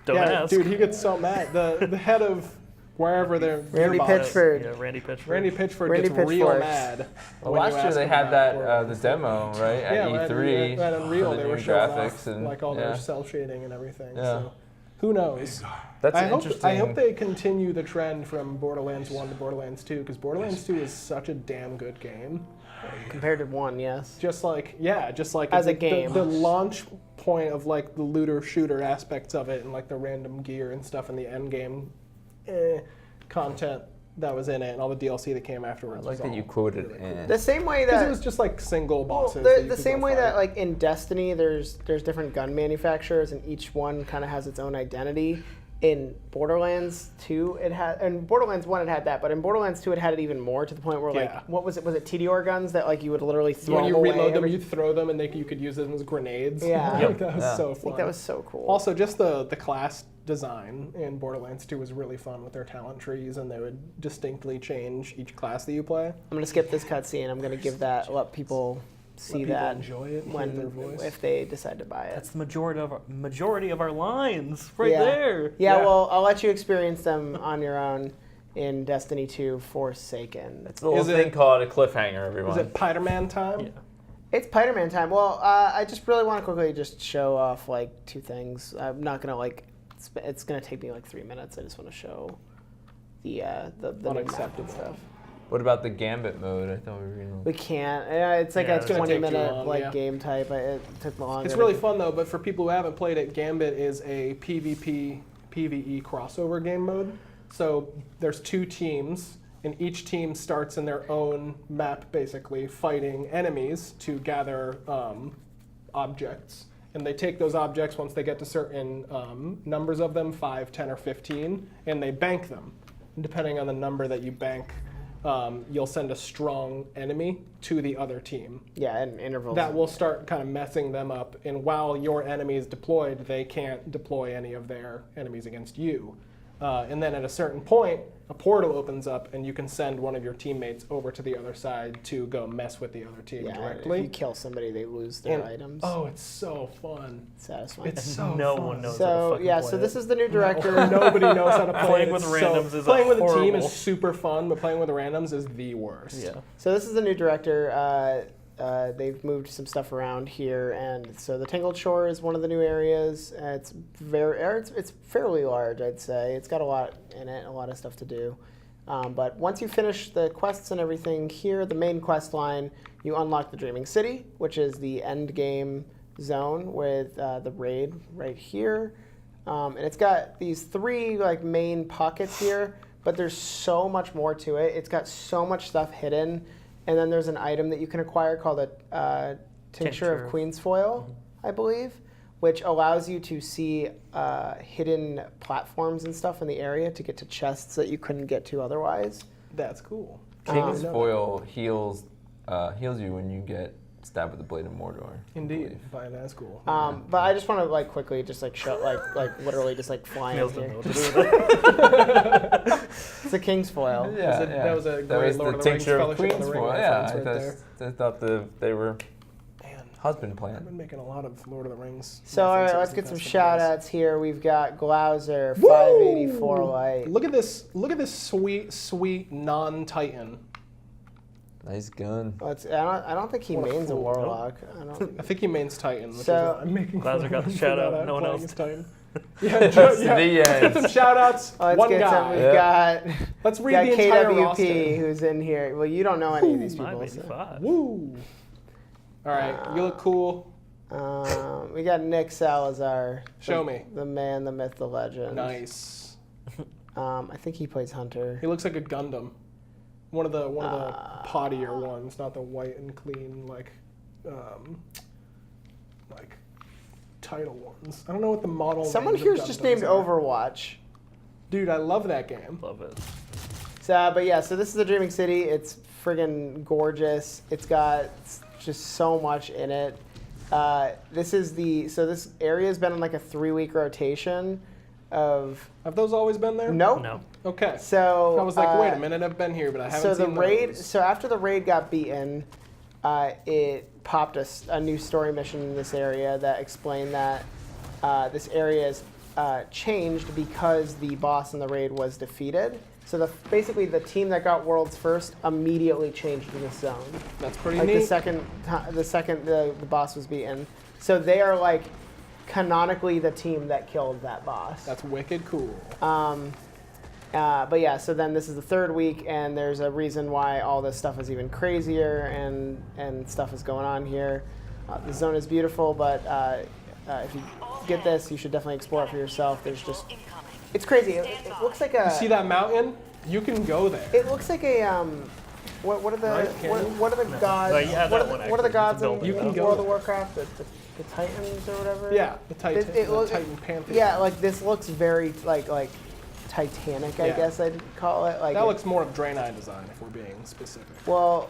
Don't yeah, ask. dude, he gets so mad. The head of wherever they're Randy Gearbox- Pitchford. Yeah, Randy Pitchford. Randy Pitchford Randy gets real Pitchfork. mad. Well, when you last year ask they him had about that Borderlands. the demo, right? At Yeah, E3. at Unreal for the they new were showing graphics off and like all yeah. their cell shading and everything. Yeah. So who knows? That's I an hope interesting. they continue the trend from Borderlands 1 to Borderlands 2 because Borderlands 2 is such a damn good game. Compared to 1, yes. Just like As a it's game. the launch point of like the looter shooter aspects of it and like the random gear and stuff in the end game content that was in it and all the DLC that came afterwards. I like was that all you quoted really cool. and The same way Because that it was just like single bosses. Well, that you the could same go way that fight. like in Destiny, there's different gun manufacturers, and each one kind of has its own identity. In Borderlands 2, it had, and Borderlands 1 it had that, but in Borderlands 2 it had it even more to the point where like, Yeah. what was it? Was it TDR guns that like you would literally throw when you them away reload them, every- you throw them and you could use them as grenades. Yeah. Like, Yep. that was Yeah. so I fun. think that was so cool. Also, just the class design in Borderlands 2 was really fun with their talent trees, and they would distinctly change each class that you play. I'm gonna skip this cutscene. I'm gonna give that let people see people that enjoy it, hear when their voice. if they decide to buy it. That's the majority of our lines right Yeah. there. Yeah, Yeah. well, I'll let you experience them on your own in Destiny 2 Forsaken. it's a little Is thing it- called a cliffhanger, everyone. Is it Spiderman time? Yeah. It's Spiderman time. Well, I just really want to quickly just show off like two things. I'm not gonna like. It's gonna take me like 3 minutes. I just want to show the new map and Unacceptable. stuff. What about the Gambit mode? I thought we were gonna. We can't. It's like Yeah, a it's gonna 20-minute long, like yeah. game type. It took longer. It's really fun though, but for people who haven't played it, Gambit is a PvP PvE crossover game mode. So there's two teams, and each team starts in their own map, basically fighting enemies to gather objects. And they take those objects once they get to certain numbers of them, 5, 10, or 15, and they bank them. And depending on the number that you bank, you'll send a strong enemy to the other team. Yeah, in intervals. That will start kind of messing them up, and while your enemy is deployed, they can't deploy any of their enemies against you. And then at a certain point, a portal opens up, and you can send one of your teammates over to the other side to go mess with the other team yeah, directly. if you kill somebody, they lose their And- items. Oh, it's so fun. Satisfying. It's so no fun. one knows how to So fucking yeah, play so it. this is the new director. Nobody knows how to play Playing it. with It's randoms is playing with a team horrible. is super fun, but playing with randoms is the worst. Yeah. So this is the new director. They've moved some stuff around here, and so the Tangled Shore is one of the new areas. It's fairly large, I'd say. It's got a lot in it, a lot of stuff to do. But once you finish the quests and everything here, the main quest line, you unlock the Dreaming City, which is the end game zone with the raid right here. And it's got these three like main pockets here, but there's so much more to it. It's got so much stuff hidden. And then there's an item that you can acquire called a Tincture of Queen's Foil, I believe, which allows you to see hidden platforms and stuff in the area to get to chests that you couldn't get to otherwise. That's cool. King's No. Foil heals you when you get stabbed with a blade of Mordor. I Indeed, believe. that's cool. But I just want to like quickly just like show like literally just like fly in Feels the here. middle to do that. It's a King's Foil. Yeah, that was a that great was Lord the of the Rings tincture of Fellowship of Queen's the Ring Foil. Yeah, reference right I thought they were Man, husband I've plant. been making a lot of Lord of the Rings. So all right, references let's the get some past couple shout days. outs here. We've got Glauser, Woo! 584 light. Look at this sweet non-Titan. Nice gun. I don't think he What a mains a fool. warlock. I don't. I think he mains Titan. Which So- is I'm making Glauser got the fun shout out, about no one playing else. as Titan. Yeah, That's yeah. the Let's end. get some shout outs. Let's One get some. guy. We've Yeah. got Let's we read got the entire KWP roster. who's in here. Well, you don't know any of these people. So. 585. Woo! All right, you look cool. We got Nick Salazar. Show the, me. The man, the myth, the legend. Nice. I think he plays Hunter. He looks like a Gundam. One of the pottier ones, not the white and clean like title ones. I don't know what the model. Someone names of here's just Gundams named are. Overwatch. Dude, I love that game. Love it. So, but yeah, so this is the Dreaming City. It's friggin' gorgeous. It's got just so much in it. This area has been on like a 3-week rotation of. Have those always been there? Nope. No. Okay. So I was like, wait a minute, I've been here, but I haven't So seen the raid. those. So after the raid got beaten, it popped a new story mission in this area that explained that this area is changed because the boss in the raid was defeated. So basically the team that got worlds first immediately changed in this zone. That's pretty Like neat. the second the boss was beaten. So they are like canonically the team that killed that boss. That's wicked cool. But yeah, so then this is the 3rd week, and there's a reason why all this stuff is even crazier, and stuff is going on here. The zone is beautiful, but if you get this, you should definitely explore it for yourself. There's just, it's crazy. It looks like a. You see that mountain? You can go there. It looks like a what are the Right, what are the gods? But yeah, what, that are one what are the actually, gods it's a in building. You can go World of there. Warcraft? The Titans or whatever. Yeah, the Titan, It the look- Titan Pantheon. Yeah, like this looks very like Titanic, I Yeah. guess I'd call it. Like That it- looks more of Draenei design, if we're being specific. Well,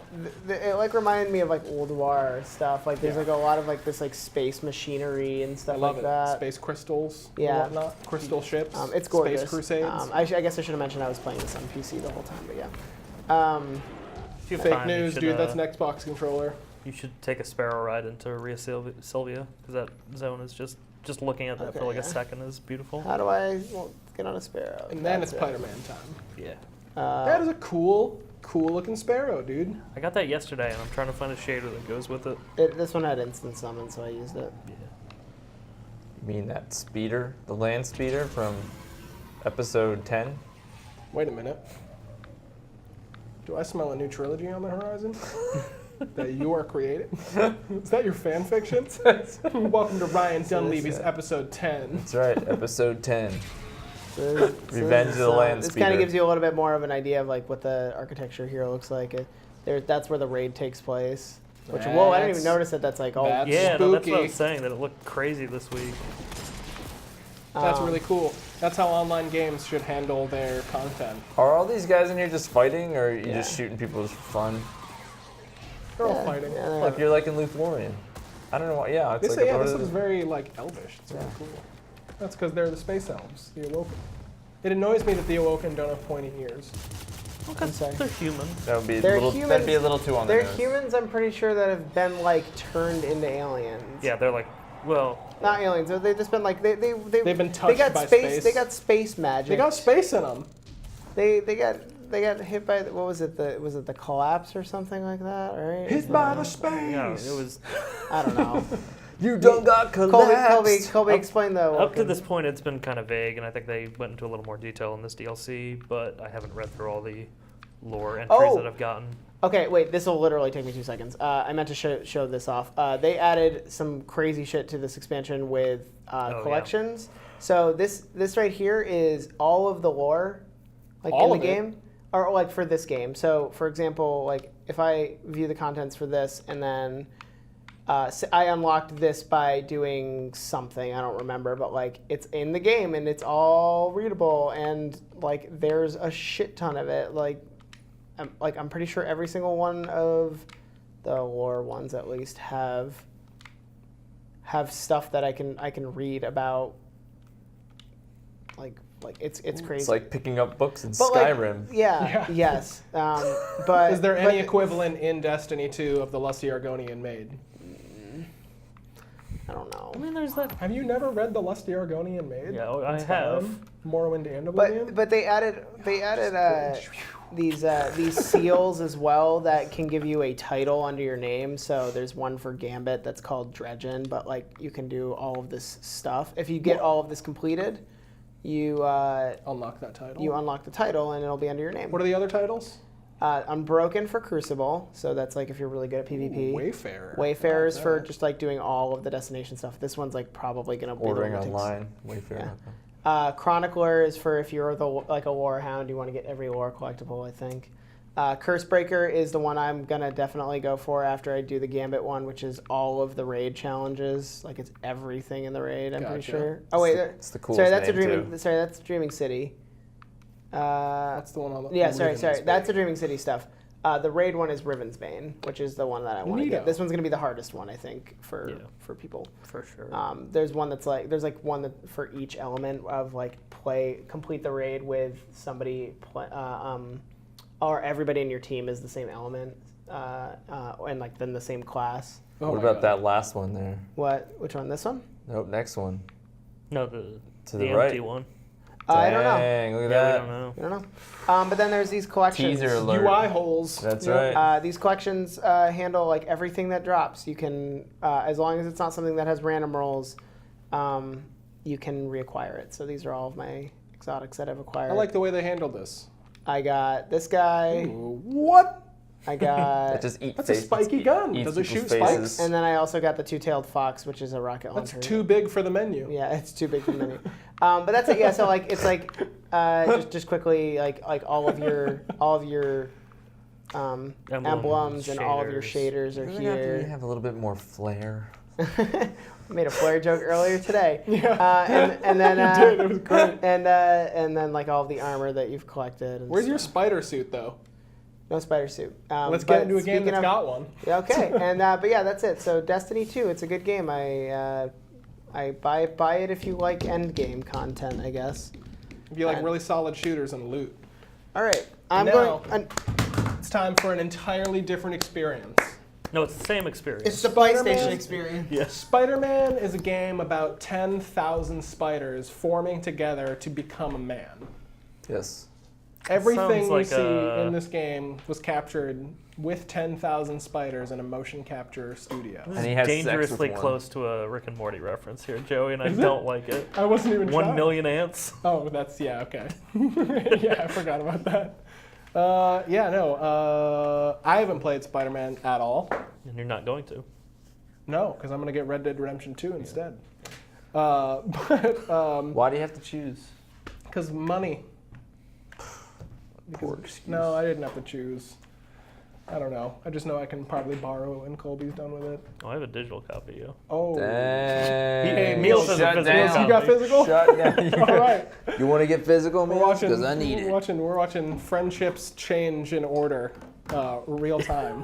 it like reminded me of like Old War stuff. Like there's Yeah. like a lot of like this like space machinery and I stuff love like it. that. Space crystals Yeah. and whatnot. Crystal ships. It's gorgeous. Space Crusades. I guess I should have mentioned I was playing this on PC the whole time, but yeah. If you have Fake time, you news, should, dude. That's an Xbox controller. You should take a sparrow ride into Ria Silvia, because that zone is just looking at that for Okay, like yeah. a second is beautiful. How do I get on a sparrow? And then That's it's it. Spiderman time. Yeah. That is a cool looking sparrow, dude. I got that yesterday, and I'm trying to find a shader that goes with it. This one had instant summon, so I used it. Yeah. You mean that speeder, the land speeder from episode 10? Wait a minute. Do I smell a new trilogy on the horizon? That you are creating? Is that your fan fiction? Welcome to Ryan Dunleavy's episode 10. That's right, episode 10. So Revenge of the Land This kind Speeder. of gives you a little bit more of an idea of like what the architecture here looks like. That's where the raid takes place. Which whoa, I didn't even That's- notice that. That's like all. that's- Yeah, no, that's what I spooky. was saying, that it looked crazy this week. That's really cool. That's how online games should handle their content. Are all these guys in here just fighting, or are you Yeah. just shooting people just for fun? They're all fighting. Yeah, Like you're like in Lothlorien. I don't know why. Yeah, it's This, like yeah, a this looks very like elvish. It's really cool. That's because they're the space elves, the Awoken. It annoys me that the Awoken don't have pointy ears. I'm sorry. They're human. That would be a They're little. humans- That'd be a little too on the They're nose. humans, I'm pretty sure, that have been like turned into aliens. Yeah, they're like, well, Not aliens. They've just been like they've been touched they got by space. space. They got space magic. They got space in them. They got hit by what was it? Was it the collapse or something like that? Right? Hit by the space. yeah, it was I don't know. You done got collapsed. Colby, explain the. up to this point. It's been kind of vague, and I think they went into a little more detail in this DLC. But I haven't read through all the lore entries that I've gotten. Okay, wait. This will literally take me 2 seconds. I meant to show this off. They added some crazy shit to this expansion with yeah. collections. So this right here is all of the lore, like All in the of it? game, or like for this game. So for example, like if I view the contents for this and then I unlocked this by doing something, I don't remember, but like it's in the game and it's all readable and like there's a shit ton of it. I'm pretty sure every single one of the lore ones at least have stuff that I can read about. Like it's crazy. It's like picking up books in But, like, Skyrim. Yeah. Yes. But Is there any but- equivalent in Destiny 2 of the Lusty Argonian Maid? I don't know. I mean, there's that. Have you never read the Lusty Argonian Maid? Yeah, I In have. Skyrim? Morrowind and Oblivion? But they added these seals as well that can give you a title under your name. So there's one for Gambit that's called Dredgen, but like you can do all of this stuff. If you get all of this completed, you Unlock that title. you unlock the title and it'll be under your name. What are the other titles? Unbroken for Crucible, so that's like if you're really good at PvP. Wayfarer. Wayfarers I for like that. just like doing all of the destination stuff. This one's like probably gonna be the Ordering one that takes- online, Wayfair. Chronicler is for if you're like a lore hound, you want to get every lore collectible, I think. Cursebreaker is the one I'm gonna definitely go for after I do the Gambit one, which is all of the raid challenges. Like it's everything in the raid. I'm pretty Gotcha. sure. Oh wait, It's the coolest sorry, that's name, a dreaming. too. Sorry, that's Dreaming City. That's the one on the Yeah, sorry. Riven's That's the Bane. Dreaming City stuff. The raid one is Riven's Bane, which is the one that I want to Neato. get. This one's gonna be the hardest one, I think, for people. For sure. There's one that's like one that for each element of like complete the raid with somebody or everybody in your team is the same element and like then the same class. Oh What my about God. that last one there? Which one? This one? Nope, next one. No, the the empty right. one. I don't know. Dang, look at Yeah, that. we don't know. I don't know. But then there's these collections. Teaser alert. UI holes. That's Yep. right. These collections handle like everything that drops. You can, as long as it's not something that has random rolls, you can reacquire it. So these are all of my exotics that I've acquired. I like the way they handled this. I got this guy. Ooh, what? I got, That just eats That's a spiky gun. eats Does it shoot people's spikes? faces. and then I also got the two-tailed fox, which is a rocket That's launcher. too big for the menu. Yeah, it's too big for the menu. But that's it. Yeah, so like it's like just quickly like all of your emblems and all of your shaders are You here. have a little bit more flair. I made a flare joke earlier today. Yeah. And then You did. It was great. and then like all of the armor that you've collected. And Where's your stuff. spider suit though? No spider suit. Let's but get into a game speaking that's of- got one. Yeah, okay. And but yeah, that's it. So Destiny 2, it's a good game. I buy it if you like end game content, I guess. If you like And- really solid shooters and loot. All right, I'm Now- going. It's time for an entirely different experience. No, it's the same experience. It's the PlayStation Spider-Man. experience. Yes. Spider-Man is a game about 10,000 spiders forming together to become a man. Yes. Everything Sounds you like see a- in this game was captured with 10,000 spiders in a motion capture studio. And he has sex with dangerously one. close to a Rick and Morty reference here, Joey, and I Is it? don't like it. I wasn't even 1 trying. million ants. Oh, that's, yeah, okay. Yeah, I forgot about that. I haven't played Spider-Man at all. And you're not going to. No, because I'm going to get Red Dead Redemption 2 instead. But, Why do you have to choose? because money. Poor excuse. No, I didn't have to choose. I don't know. I just know I can probably borrow it when Colby's done with it. Oh, I have a digital copy, yo. Oh. Dang. Hey, Meals has a Shut physical down. You got physical? Shut down. All right. You want to get physical, We're man? watching. Because I need we're it. watching friendships change in order, real time.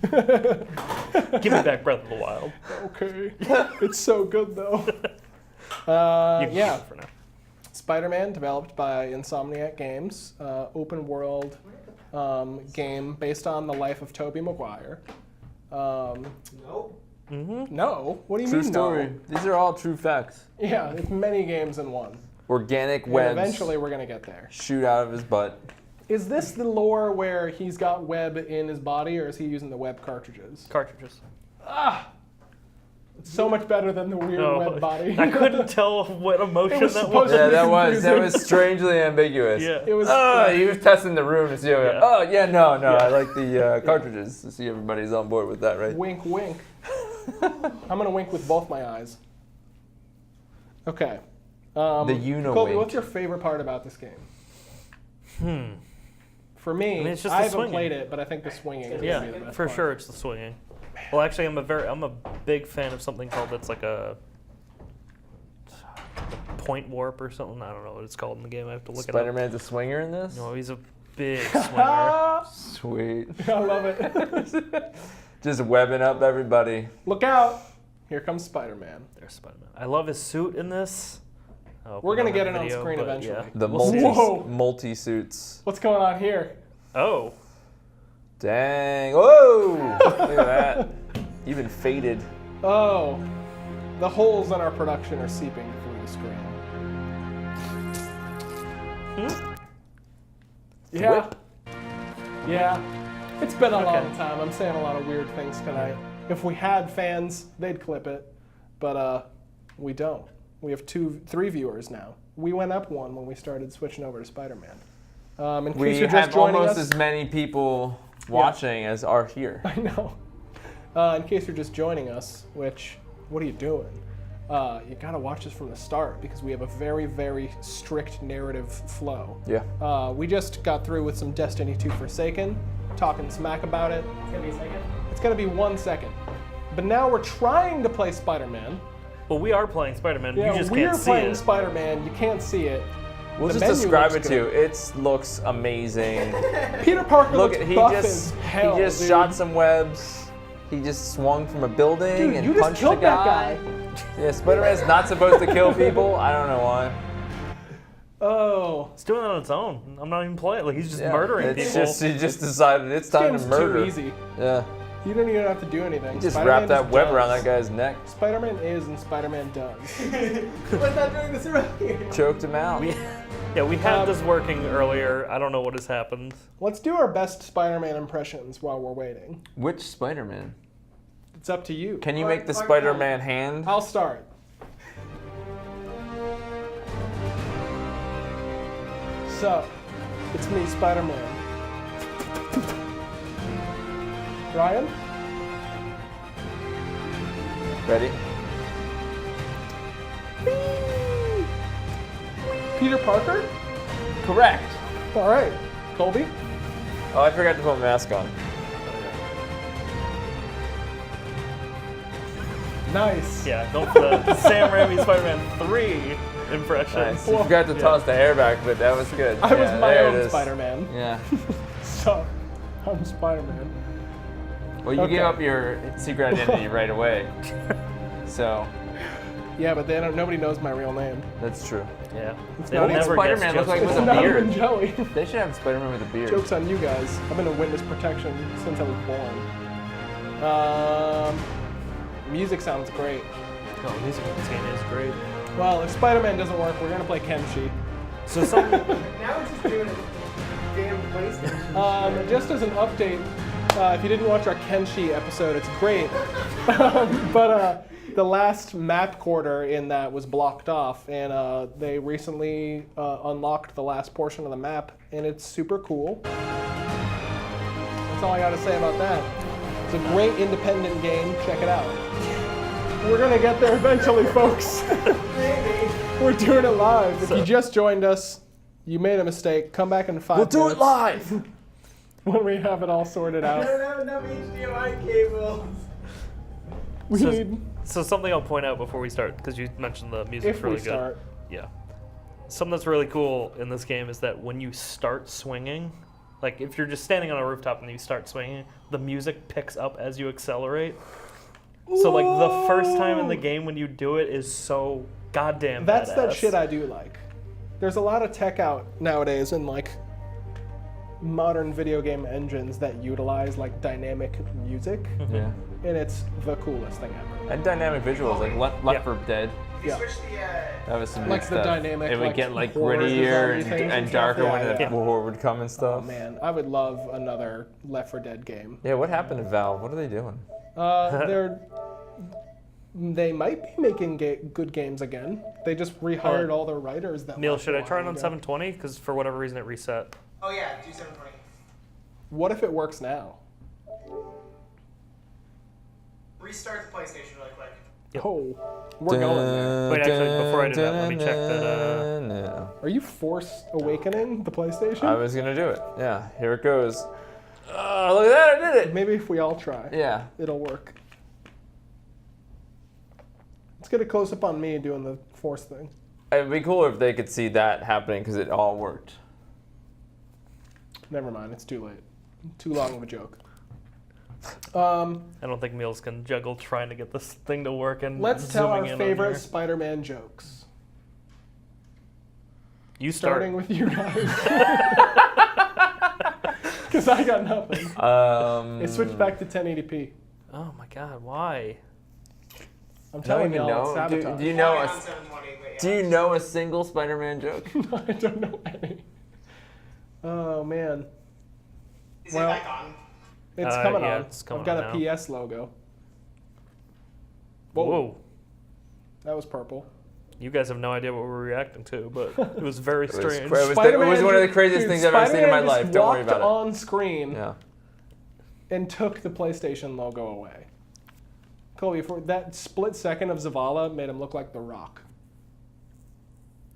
Give me back Breath of the Wild. Okay. It's so good though. You can Yeah. keep it for now. Spider-Man, developed by Insomniac Games, open world game based on the life of Tobey Maguire. Nope. No, what do you True mean story. no? These are all true facts. Yeah, it's many games in one. Organic And webs eventually, we're gonna get there. shoot out of his butt. Is this the lore where he's got web in his body, or is he using the web cartridges? Cartridges. It's so much better than the weird web body. I couldn't tell what emotion It was that supposed was. to Yeah, be that confusing. was strangely ambiguous. Yeah. It was. He was testing the room to see. Yeah. Oh, yeah, no, I like the cartridges to see everybody's on board with that, right? Wink, wink. I'm gonna wink with both my eyes. Okay. The Una Colby, wink. what's your favorite part about this game? For me, I mean, it's just I the haven't swinging. played it, but I think the swinging is gonna be the Yeah, best for part. sure, it's the swinging. Well, actually, I'm a big fan of something called it's like a point warp or something. I don't know what it's called in the game. I have to look it up. Spider-Man's a swinger in this? No, he's a big swinger. Ah, Sweet. I love it. Just webbing up everybody. Look out! Here comes Spider-Man. There's Spider-Man. I love his suit in this. We're gonna get it on video, screen but eventually. yeah. The We'll see. Whoa. multi-suits. What's going on here? Oh, Dang. Whoa! Look at that. Even faded. Oh, the holes in our production are seeping through the screen. Yeah. Whip. Yeah. It's been a Okay. long time. I'm saying a lot of weird things tonight. If we had fans, they'd clip it, but we don't. We have 3 viewers now. We went up 1 when we started switching over to Spider-Man. In case We you're just have joining almost us, as many people watching as are here. I know. In case you're just joining us, which, what are you doing? You gotta watch this from the start because we have a very, very strict narrative flow. Yeah. We just got through with some Destiny 2 Forsaken, talking smack about it. It's gonna be a second. It's gonna be 1 second. But now we're trying to play Spider-Man. well, we are playing Spider-Man. Yeah, you just we're can't see playing it. Spider-Man. You can't see it. We'll The just menu describe it looks to you. It looks amazing. Peter Parker Look, looks he buff just as hell, he just dude. shot some webs. He just swung from a building Dude, and you just punched a killed that guy. guy. Yeah, Spider-Man's not supposed to kill people. I don't know why. Oh, It's doing it on its own. I'm not even playing. Like he's just Yeah, murdering it's people. just he just decided it's this time game's to murder. too easy. Yeah, You don't even have to do anything. he just Spider-Man wrapped that just web does. around that guy's neck, Spider-Man is and Spider-Man does. We're not doing this around here. choked him out. Yeah, we had this working earlier. I don't know what has happened. Let's do our best Spider-Man impressions while we're waiting. Which Spider-Man? It's up to you. Can you make the Fuck Spider-Man hand? I'll start. So, it's me, Spider-Man. Ryan? Ready? Peter Parker? Correct. All right. Colby? Oh, I forgot to put my mask on. Nice. Yeah, don't the Sam Raimi Spider-Man 3 impression. Nice. You forgot to toss the hair back, but that was good. I was Yeah, my there it own is. Spider-Man. Yeah. So, I'm Spider-Man. Well, you Okay. gave up your secret identity right away. So, Yeah, but they don't, nobody knows my real name. that's true. Yeah, It's they'll not never even guess Spider-Man looks like Joe's with a Not beard. even Joey. They should have Spider-Man with a beard. Joke's on you guys. I've been in witness protection since I was born. Music sounds great. Oh, music in this game is great. Well, if Spider-Man doesn't work, we're gonna play Kenshi. So some Now we're just doing a damn PlayStation. Just as an update, if you didn't watch our Kenshi episode, it's great. But the last map quarter in that was blocked off, and they recently unlocked the last portion of the map, and it's super cool. That's all I gotta say about that. It's a great independent game. Check it out. We're gonna get there eventually, folks. We're doing it live. If you just joined us, you made a mistake. Come back in 5 minutes. We'll do it live! When we have it all sorted I out. don't have enough HDMI cables. We So- need, So something I'll point out before we start, because you mentioned the music's if really we good. start. Yeah. Something that's really cool in this game is that when you start swinging, like if you're just standing on a rooftop and you start swinging, the music picks up as you accelerate. So like the first time in the game when you do it is so goddamn That's that badass. shit I do like. There's a lot of tech out nowadays in like modern video game engines that utilize like dynamic music, Yeah. and it's the coolest thing ever. And dynamic visuals, like Left 4 Dead. Yeah. Switch the, That was some Like good the stuff. dynamic, It would like, get like horror grittier design things and stuff. darker Yeah, when the yeah. war would come and Oh stuff. man, I would love another Left 4 Dead game. Yeah, what happened to Valve? What are they doing? They might be making good games again. They just rehired all their writers. That Neil, left should a I try it while on ago. 720? Because for whatever reason it reset. oh yeah, do 720. What if it works now? Restart the PlayStation really quick. Oh, we're going there. Wait, actually, before I do that, let me check that, No. Are you Force Awakening the PlayStation? I was gonna do it. Yeah, here it goes. Oh, look at that! I did it. Maybe if we all try, Yeah. it'll work. Let's get a close up on me doing the Force thing. It'd be cool if they could see that happening because it all worked. Never mind, it's too late. Too long of a joke. I don't think Meals can juggle trying to get this thing to work and Let's tell our zooming in on favorite here. Spider-Man jokes. You start. Starting with you guys. Because I got nothing. It switched back to 1080p. Oh my god, why? I'm I don't telling even y'all, it's know. sabotage. Do you know On a 720, but yeah. Do you know a single Spider-Man joke? I don't know any. Oh man, Is well- it back on? it's coming yeah, on. it's coming I've got on a now. PS logo. Whoa. That was purple. You guys have no idea what we're reacting to, but it was very strange. it was one of the craziest things I've ever seen in my Spider-Man life. just Don't worry walked about it. on screen Yeah. and took the PlayStation logo away. Colby, for that split second of Zavala made him look like The Rock.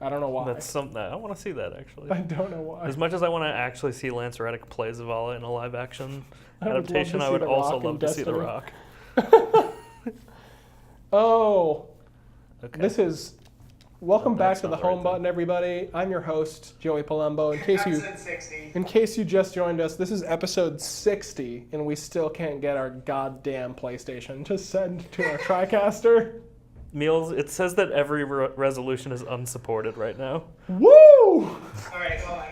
I don't know why. That's something I want to see that actually. I don't know why. As much as I want to actually see Lance Reddick play Zavala in a live action I would love to adaptation, I see would The also Rock in love to see The Destiny. Rock. Oh, Okay. this is Welcome back That's to the not right, home button, everybody. I'm your host, Joey Palumbo. In case you just joined us, this is episode 60, and we still can't get our goddamn PlayStation to send to our TriCaster. Meals, it says that every resolution is unsupported right now. Woo! All right, hold on.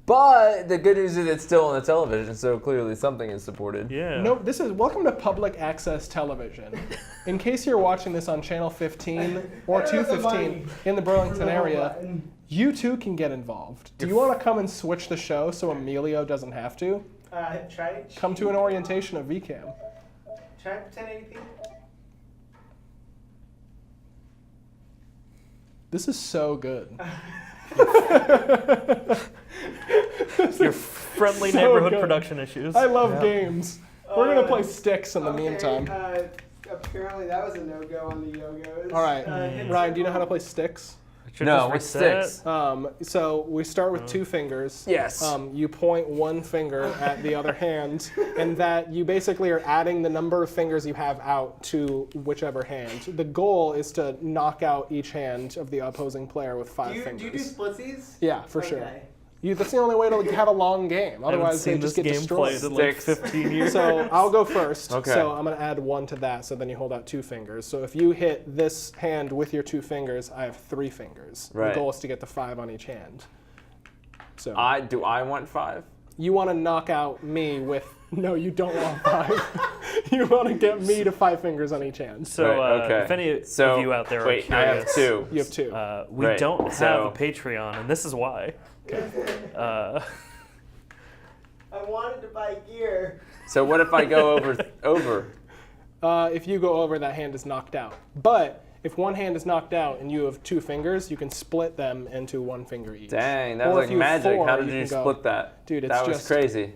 But the good news is it's still on the television, so clearly something is supported. Yeah. No, this is welcome to public access television. In case you're watching this on channel 15 or 215 in the Burlington area, you too can get involved. Do you want to come and switch the show so Emilio doesn't have to? Come to an orientation of VCAM. Try 1080p. This is so good. Your friendly so neighborhood good. production issues. I love games. We're gonna play sticks in the meantime. Apparently that was a no-go on the Yogos. All right, Ryan, do you know how to play sticks? Should No, just what's reset. sticks? So we start with two fingers. Yes. You point one finger at the other hand, and that you basically are adding the number of fingers you have out to whichever hand. The goal is to knock out each hand of the opposing player with five fingers. Do you do splitsies? Yeah, for sure. That's the only way to have a long game. I haven't Otherwise, they seen just this get game destroyed. played in like Sticks. 15 years. So I'll go first. Okay. So I'm going to add one to that. So then you hold out two fingers. So if you hit this hand with your two fingers, I have three fingers. Right. The goal is to get to five on each hand. So I want 5? you want to knock out me with... No, you don't want five. You want to get me to 5 fingers on each hand. So Right, okay. if any So, of you out there are wait, curious, I have 2. You have two. We Right, don't have so- a Patreon, and this is why. I wanted to buy gear. So what if I go over? If you go over, that hand is knocked out. But if one hand is knocked out and you have 2 fingers, you can split them into 1 finger each. Dang, that Or was if like you have magic. 4, How did you you can go- split that? Dude, it's that was just- crazy.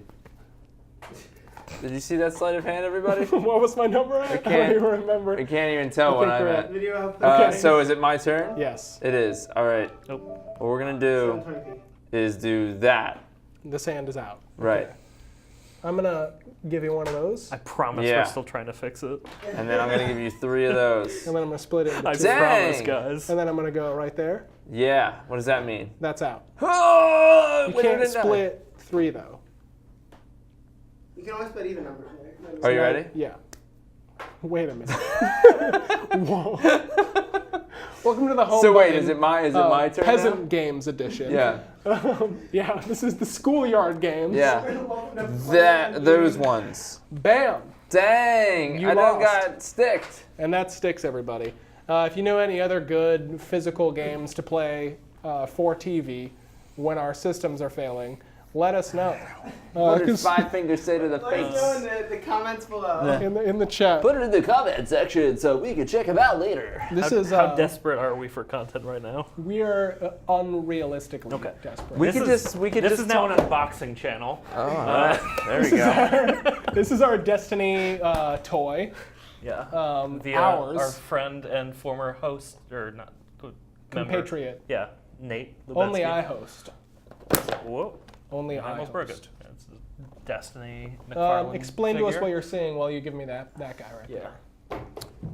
Did you see that sleight of hand, everybody? What was my number? I don't can't- even remember. I can't even tell I what think I'm we're at. at- Video up Okay. So is it my turn? Yes. It is. All right. Nope. What we're gonna do 720p. is do that. This hand is out. Right. Okay. I'm going to give you one of those. I promise Yeah. we're still trying to fix it. And then I'm gonna give you 3 of those. And then I'm going to split it into I 2. promise, Dang. guys. And then I'm going to go right there. Yeah. What does that mean? That's out. Oh, You can't split 3, though. You can always split even numbers. Right? Are you ready? Yeah. Wait a minute. Whoa. Welcome to the home. So wait, button, is it my turn Peasant now? Games edition. Yeah. Yeah, this is the schoolyard games. Yeah. Those ones. Bam! Dang, You I done lost. got sticked. And that sticks, everybody. If you know any other good physical games to play for TV when our systems are failing, let us know. What did 5 fingers say to the Let us face? know in the comments below. in the chat. Put it in the comment section so we can check them out later. This How, is how desperate are we for content right now? we are unrealistically Okay. desperate. We could This just is now talk- an unboxing channel. There we go. This is our Destiny toy. Yeah. Via ours. our friend and former host, or not, member. Compatriot. Yeah, Nate. Only Lubetsky. I host. Whoa. Only I I almost broke it. host. It's a Destiny McFarlane Explain to us figure. what you're seeing while you give me that guy right Yeah. there.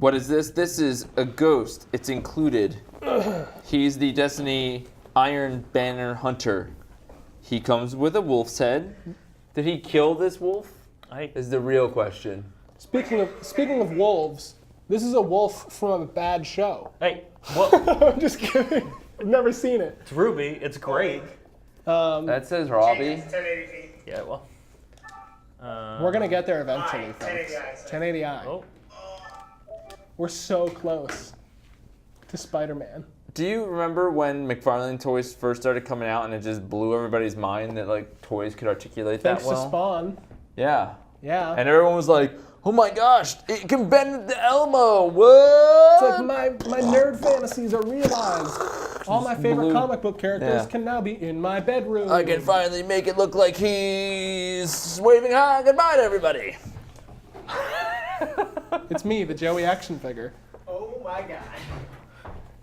What is this? This is a ghost. It's included. He's the Destiny Iron Banner Hunter. He comes with a wolf's head. Did he kill this wolf? Is the real question. Speaking of wolves, this is a wolf from a bad show. Hey, well, I'm just kidding. I've never seen it. it's Ruby. It's great. That says Robbie. 1080p. Yeah, well. We're gonna get there eventually, Alright, folks. 1080i. 1080i. Oh, We're so close to Spider-Man. Do you remember when McFarlane toys first started coming out and it just blew everybody's mind that like toys could articulate Thanks that well? to Spawn. Yeah. Yeah. And everyone was like, "Oh my gosh, it can bend the Elmo! What?" It's like my nerd fantasies are realized. All my favorite Blue. comic book characters Yeah. can now be in my bedroom. I can finally make it look like he's waving hi goodbye to everybody. It's me, the Joey action figure. Oh my god.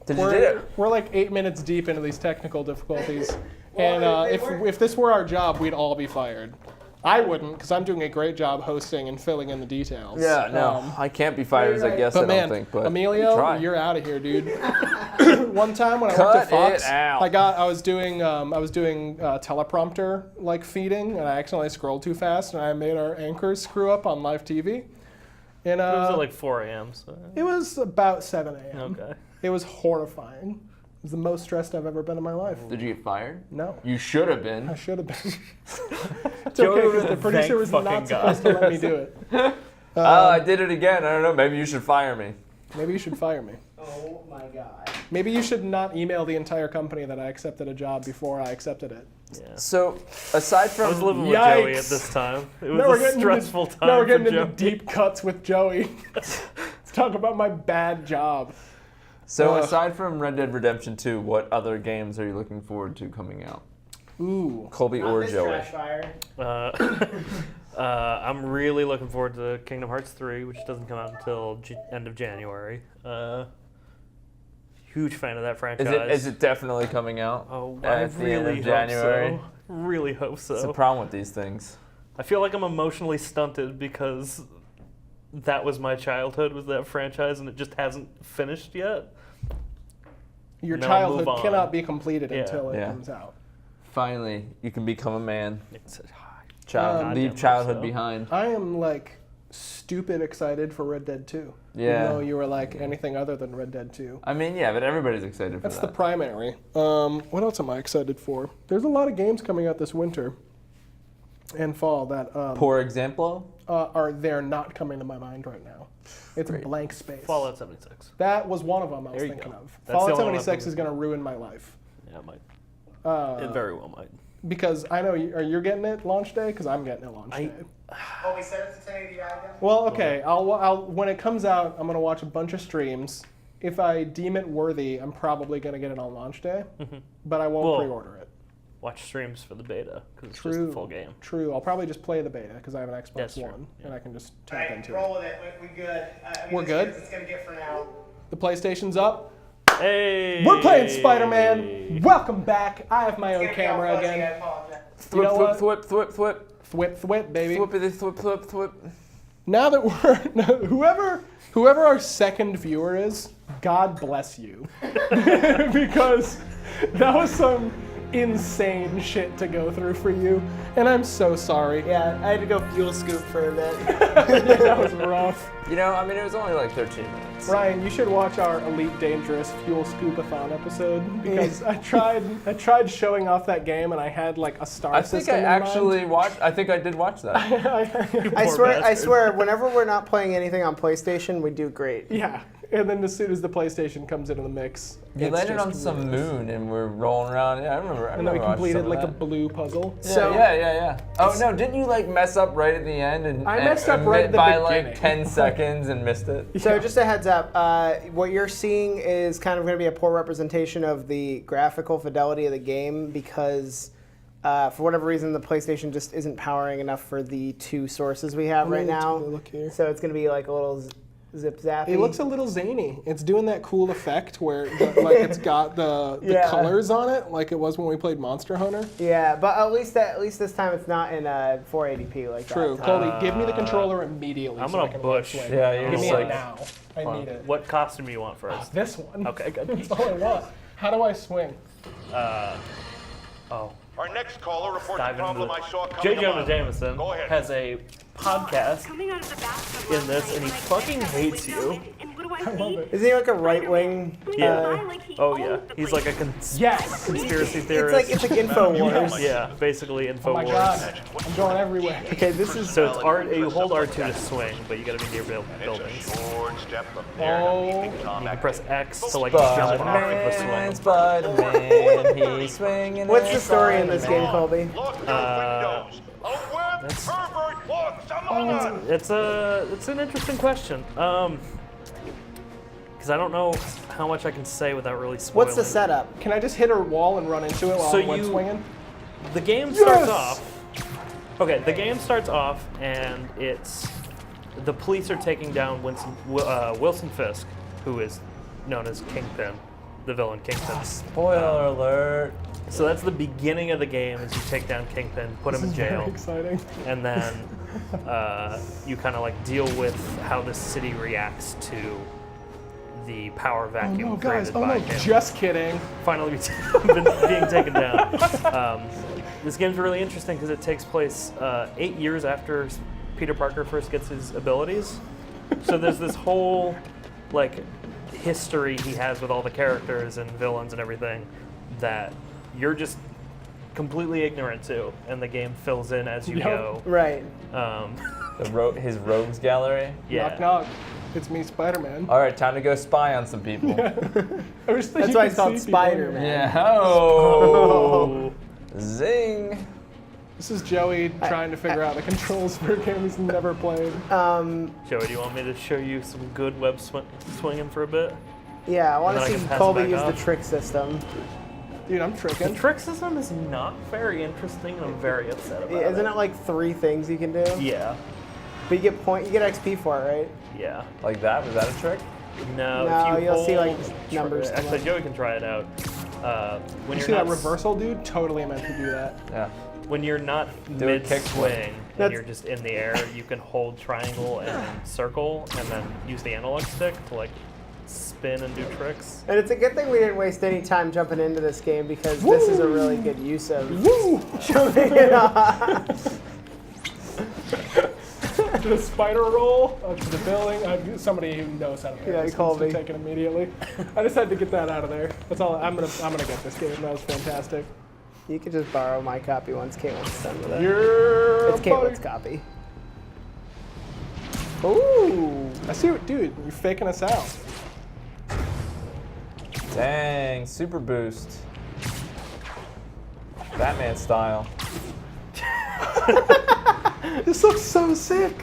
Did you do it? We're like 8 minutes deep into these technical difficulties. And Well, they if this were our job, we'd all be fired. I wouldn't, because I'm doing a great job hosting and filling in the details. Yeah, no, I can't be fired as a guest. But I man, don't think. But Emilio, try. you're out of here, dude. One time when I Cut worked at Fox, it out. I was doing teleprompter like feeding, and I accidentally scrolled too fast, and I made our anchors screw up on live TV. And It was at like 4 a.m. So. it was about 7 a.m. Okay. It was horrifying. It was the most stressed I've ever been in my life. Did you get fired? No. You should have been. I should have been. It's Joey okay, was because the a producer thank was fucking not God. supposed to let me do it. Oh, I did it again. I don't know. Maybe you should fire me. Maybe you should fire me. Oh my god. Maybe you should not email the entire company that I accepted a job before I accepted it. Yeah. So, aside I was from living with Joey at Yikes. this time. It Now we're was a getting stressful into, time now we're for getting Joey. into deep cuts with Joey. Let's talk about my bad job. aside from Red Dead Redemption 2, what other games are you looking forward to coming out? Ooh. Colby or Joey? I'm really looking forward to Kingdom Hearts 3, which doesn't come out until end of January. Huge fan of that franchise. Is it definitely coming out? Oh, I at the end really of hope January? so. Really hope It's the so. problem with these things. I feel like I'm emotionally stunted because that was my childhood, was that franchise, and it just hasn't finished yet. Your Now childhood move on. cannot be completed Yeah. until it Yeah. comes out. Finally, you can become a man. It's Leave goddamn childhood so. behind. I am like stupid excited for Red Dead 2. Yeah. Even though you were like anything other than Red Dead 2. I mean, yeah, but everybody's excited for That's the that. primary. What else am I excited for? There's a lot of games coming out this winter and fall that Poor example. they're not coming to my mind right now. It's a blank space. Fallout 76. That was one of them I was There you thinking go. of. That's the Fallout only one I'm 76 is thinking going to ruin my life. Yeah, it might. It very well might. Because I know you're getting it launch day, because I'm getting it launch day. Oh, we said it's a 1080 again? Well, okay. I'll when it comes out, I'm gonna watch a bunch of streams. If I deem it worthy, I'm probably gonna get it on launch day, but I won't Well, pre-order it. Watch streams for the beta, because it's True. just the full game. True. I'll probably just play the beta because I have an Xbox That's true, One yeah. and I can just tap into roll it. with it. We good. We're good? It's gonna get for now. The PlayStation's up. Hey! We're playing Spider-Man. Welcome back. I have my own camera again. I apologize. You know what? Thwip, thwip, thwip. Thwip, thwip, baby. Thwippity, thwip, thwip, thwip. Now that we're whoever our second viewer is, God bless you, because that was some insane shit to go through for you, and I'm so sorry. Yeah, I had to go fuel scoop for a bit. That was rough. You know, I mean, it was only like 13 minutes. Ryan, you should watch our Elite Dangerous Fuel Scoopathon episode because I tried showing off that game and I had like a star I think system I in mind. actually watched. I think I did watch that. I bastard. swear, whenever we're not playing anything on PlayStation, we do great. Yeah, and then as soon as the Playstation comes into the mix, You it's landed just on some ruinous. moon and we're rolling around. Yeah, I remember. And then we watching completed some like a of that. blue puzzle. Yeah. Oh no! Didn't you like mess up right at the end and I messed up right at the by beginning. like 10 seconds and missed it? So just a heads up, what you're seeing is kind of going to be a poor representation of the graphical fidelity of the game because for whatever reason the PlayStation just isn't powering enough for the two sources we have right now. Look here. So it's going to be like a little zip zappy. It looks a little zany. It's doing that cool effect where like it's got the Yeah. colors on it, like it was when we played Monster Hunter. Yeah, but at least this time it's not in 480p like True. that. Colby, give me the controller immediately. I'm so gonna I can bush. swing. Yeah, you're Give me just it like- now. I need it. What costume do you want first? This one. Okay, good. That's all I want. How do I swing? Oh. Our next caller reports a Dive into problem the... I saw coming J. a Jonah mile. Jameson Go ahead. has a podcast Coming out of the bathtub in last this, night, and he I fucking stepped out hates the window, you. And what do I love see? it. Isn't he like a right wing? Yeah. Like he Oh owned yeah. the He's place. like a Yes. conspiracy It's theorist. like InfoWars. Yeah, basically Oh my InfoWars. god. I'm going everywhere. Okay, this is So it's you hold R2 to swing, but you gotta be near buildings. Short step from there Oh. to keeping You Tom can press X to like jump off of the swing. Spiderman, he's swinging. What's the story in this game, Colby? Look through windows. A web that's- pervert walks among us. It's an interesting question. Because I don't know how much I can say without really spoiling. What's the setup? Can I just hit a wall and run into it while So I'm web you- swinging? The game Yes! starts off. Okay, the game starts off, and it's the police are taking down Wilson Fisk, who is known as Kingpin, the villain Kingpin. Spoiler alert. So that's the beginning of the game as you take down Kingpin, put him in Very jail, exciting. and then you kind of like deal with how the city reacts to the power Oh vacuum no, guys! created Oh by no, him just kidding. finally being taken down. This game's really interesting because it takes place 8 years after Peter Parker first gets his abilities. So there's this whole like history he has with all the characters and villains and everything that you're just completely ignorant to, and the game fills in as you Yep. go. Right. His rogues gallery. Yeah. Knock knock. It's me, Spider-Man. All right, time to go spy on some people. I wish that That's you why could it's called see people. Spider-Man. Yeah. Oh. Zing. This is Joey trying to figure out the controls for a game he's never played. Joey, do you want me to show you some good web swinging for a bit? Yeah, I want And to then I see can pass it Colby back use the off. trick system. Dude, I'm The tricking. trick system is not very interesting, and I'm very upset about it. Isn't it like 3 things you can do? Yeah. But you get XP for it, right? Yeah. Like that? Was that a trick? No, No, if you you'll see, like, hold- numbers come Actually, up. Joey can try it out. When You you're see that not reversal, dude? Totally meant to do that. Yeah. when you're not Do a kick mid-swing and That's- you're just in the air, you can hold triangle and circle, and then use the analog stick to like spin and do tricks. And it's a good thing we didn't waste any time jumping into this game because this is a really good use of Woo! jumping it off. Did a spider roll up to the building. Somebody who knows how to play Yeah, this Colby. needs to take it immediately. I just had to get that out of there. That's all. I'm gonna get this game. That was fantastic. You can just borrow my copy once Caitlin's done with it. You're It's Caitlin's copy. Ooh. I see what, dude. You're faking us out. Dang, super boost. Batman style. This looks so sick.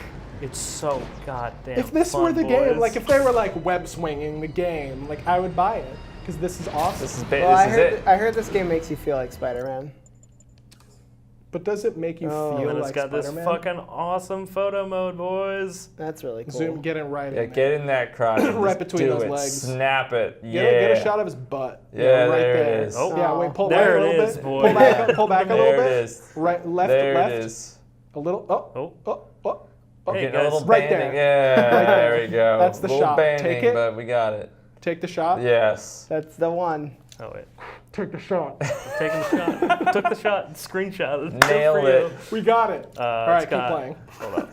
It's so goddamn If this fun, were the game, boys. like if they were like web swinging the game, like I would buy it because this is awesome. This is Well, I this is heard, it. I heard this game makes you feel like Spider-Man. But does it make you Oh. feel and it's like got Spider-Man? this fucking awesome photo mode, boys. That's really cool. Zoom, get it right Yeah, in. get in that crotch. and Right just between do those it. legs. Snap it. Yeah. Get a shot of his butt. Yeah, right there it there. is. Oh. Yeah, wait, pull There back a it little is, bit. boy. Pull back a little There bit. it is. Right, left, There left. it is. A little. Oh. Oh. Hey, Getting a little guys. Right banding. there. Yeah, Right there. there we go. That's the little shot. banding, Take it. but we got it. Take the shot. Yes. That's the one. Oh wait, Take the shot. taking the shot. Took the shot. Screenshot. Good Nailed for it. you. We got it. All right, it's keep got- playing. Hold up.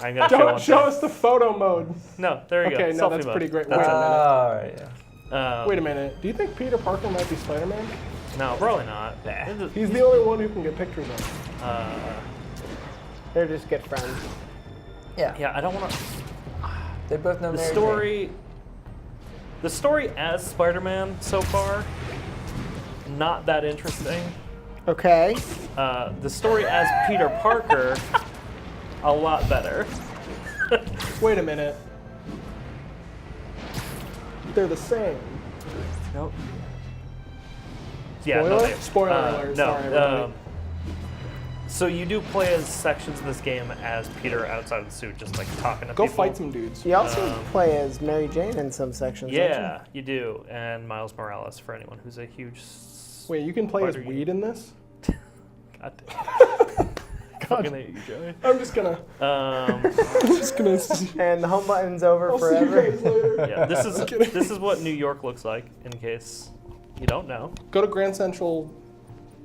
I'm gonna show Don't one show thing. us the photo mode. No, there you Okay, go. no, Selfie that's mode. pretty great. That's Wait a it. minute. All right. Yeah. Wait a minute. Do you think Peter Parker might be Spider-Man? No, probably not. Nah. He's the only one who can get pictures of. They're just good friends. Yeah, I don't want to. They both know The Mary story. The story as Spider-Man so far, not that interesting. Okay. The story as Peter Parker, a lot better. Wait a minute. They're the same. Nope. Yeah, no, Spoiler? they- Spoiler alert, No. sorry, everybody. So you do play as sections of this game as Peter outside of the suit, just like talking to Go people. fight some dudes. You also play as Mary Jane in some sections. don't Yeah, you do, and Miles Morales for anyone who's a huge. Wait, you can play as Spider- weed in this? God damn. Fucking hate you, Joey. I'm just gonna. Um, you? And the home button's over I'll see you forever. guys later. yeah, this is what New York looks like. In case you don't know, Go to Grand Central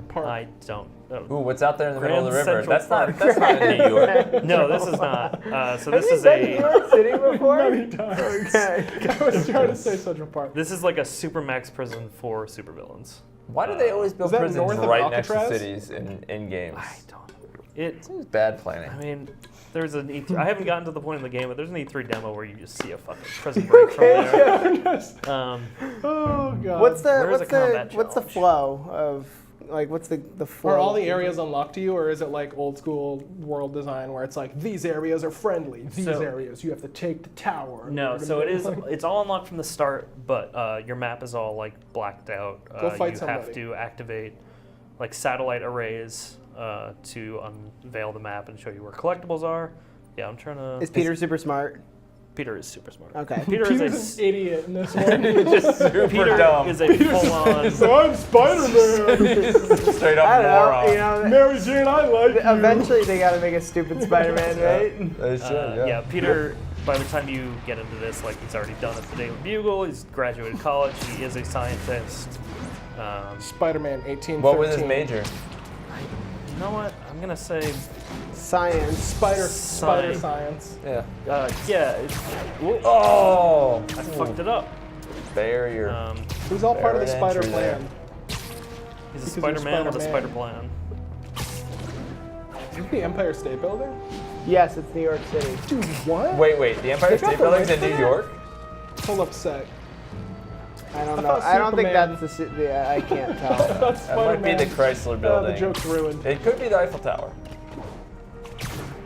Park. I don't. Ooh, what's out there in the middle of the Grand river? Central That's not in New York. No, this is not. So Have this you is been to New a. York City before? Many times. Okay. I was trying to say Central Park. This is like a supermax prison for supervillains. Why do they always build that prisons north of right next to Alcatraz? cities in games? I don't. It. It's bad planning. I mean, there's an E3. I haven't gotten to the point in the game, but there's an E3 demo where you just see a fucking prison break from there. Oh god. What's the Where's what's the combat the what's the challenge? flow of like what's the flow? Are all the areas unlocked to you, or is it like old school world design where it's like these areas are friendly, these So- areas you have to take the tower? in No, order to so it get- is. It's all unlocked from the start, but your map is all like blacked out. Go fight you somebody. have to activate like satellite arrays to unveil the map and show you where collectibles are. Yeah, I'm trying to. Is Peter super smart? Peter is super smart. Okay. Peter Peter's is an idiot in this one. Just super Peter dumb. is a full-on. I'm Spider-Man. Straight up I don't know. moron. You know, Mary Jane, I like you. eventually they got to make a stupid Spider-Man, right? They should, Yeah, Peter, by the time you get into this, like, he's already done at the Daily Bugle, he's graduated college, he is a scientist. Spider-Man 1815. What was his major? You know what? I'm going to say, Science. Spider Science. science. Yeah. yeah, whoop, Oh! I fucked it up. Barrier. It was all part of the Barren Spider entry there. plan. He's a Because you're Spider-Man with a Spider Spider-Man. plan. Is it the Empire State Building? Yes, it's New York City. Dude, what? Wait. The Empire They got State the Building's rights in to New that? York? Hold up a sec. I don't I know. thought I don't think Superman- that's I can't tell. That's That might be the Chrysler Oh, the Building. joke's ruined. It could be the Eiffel Tower.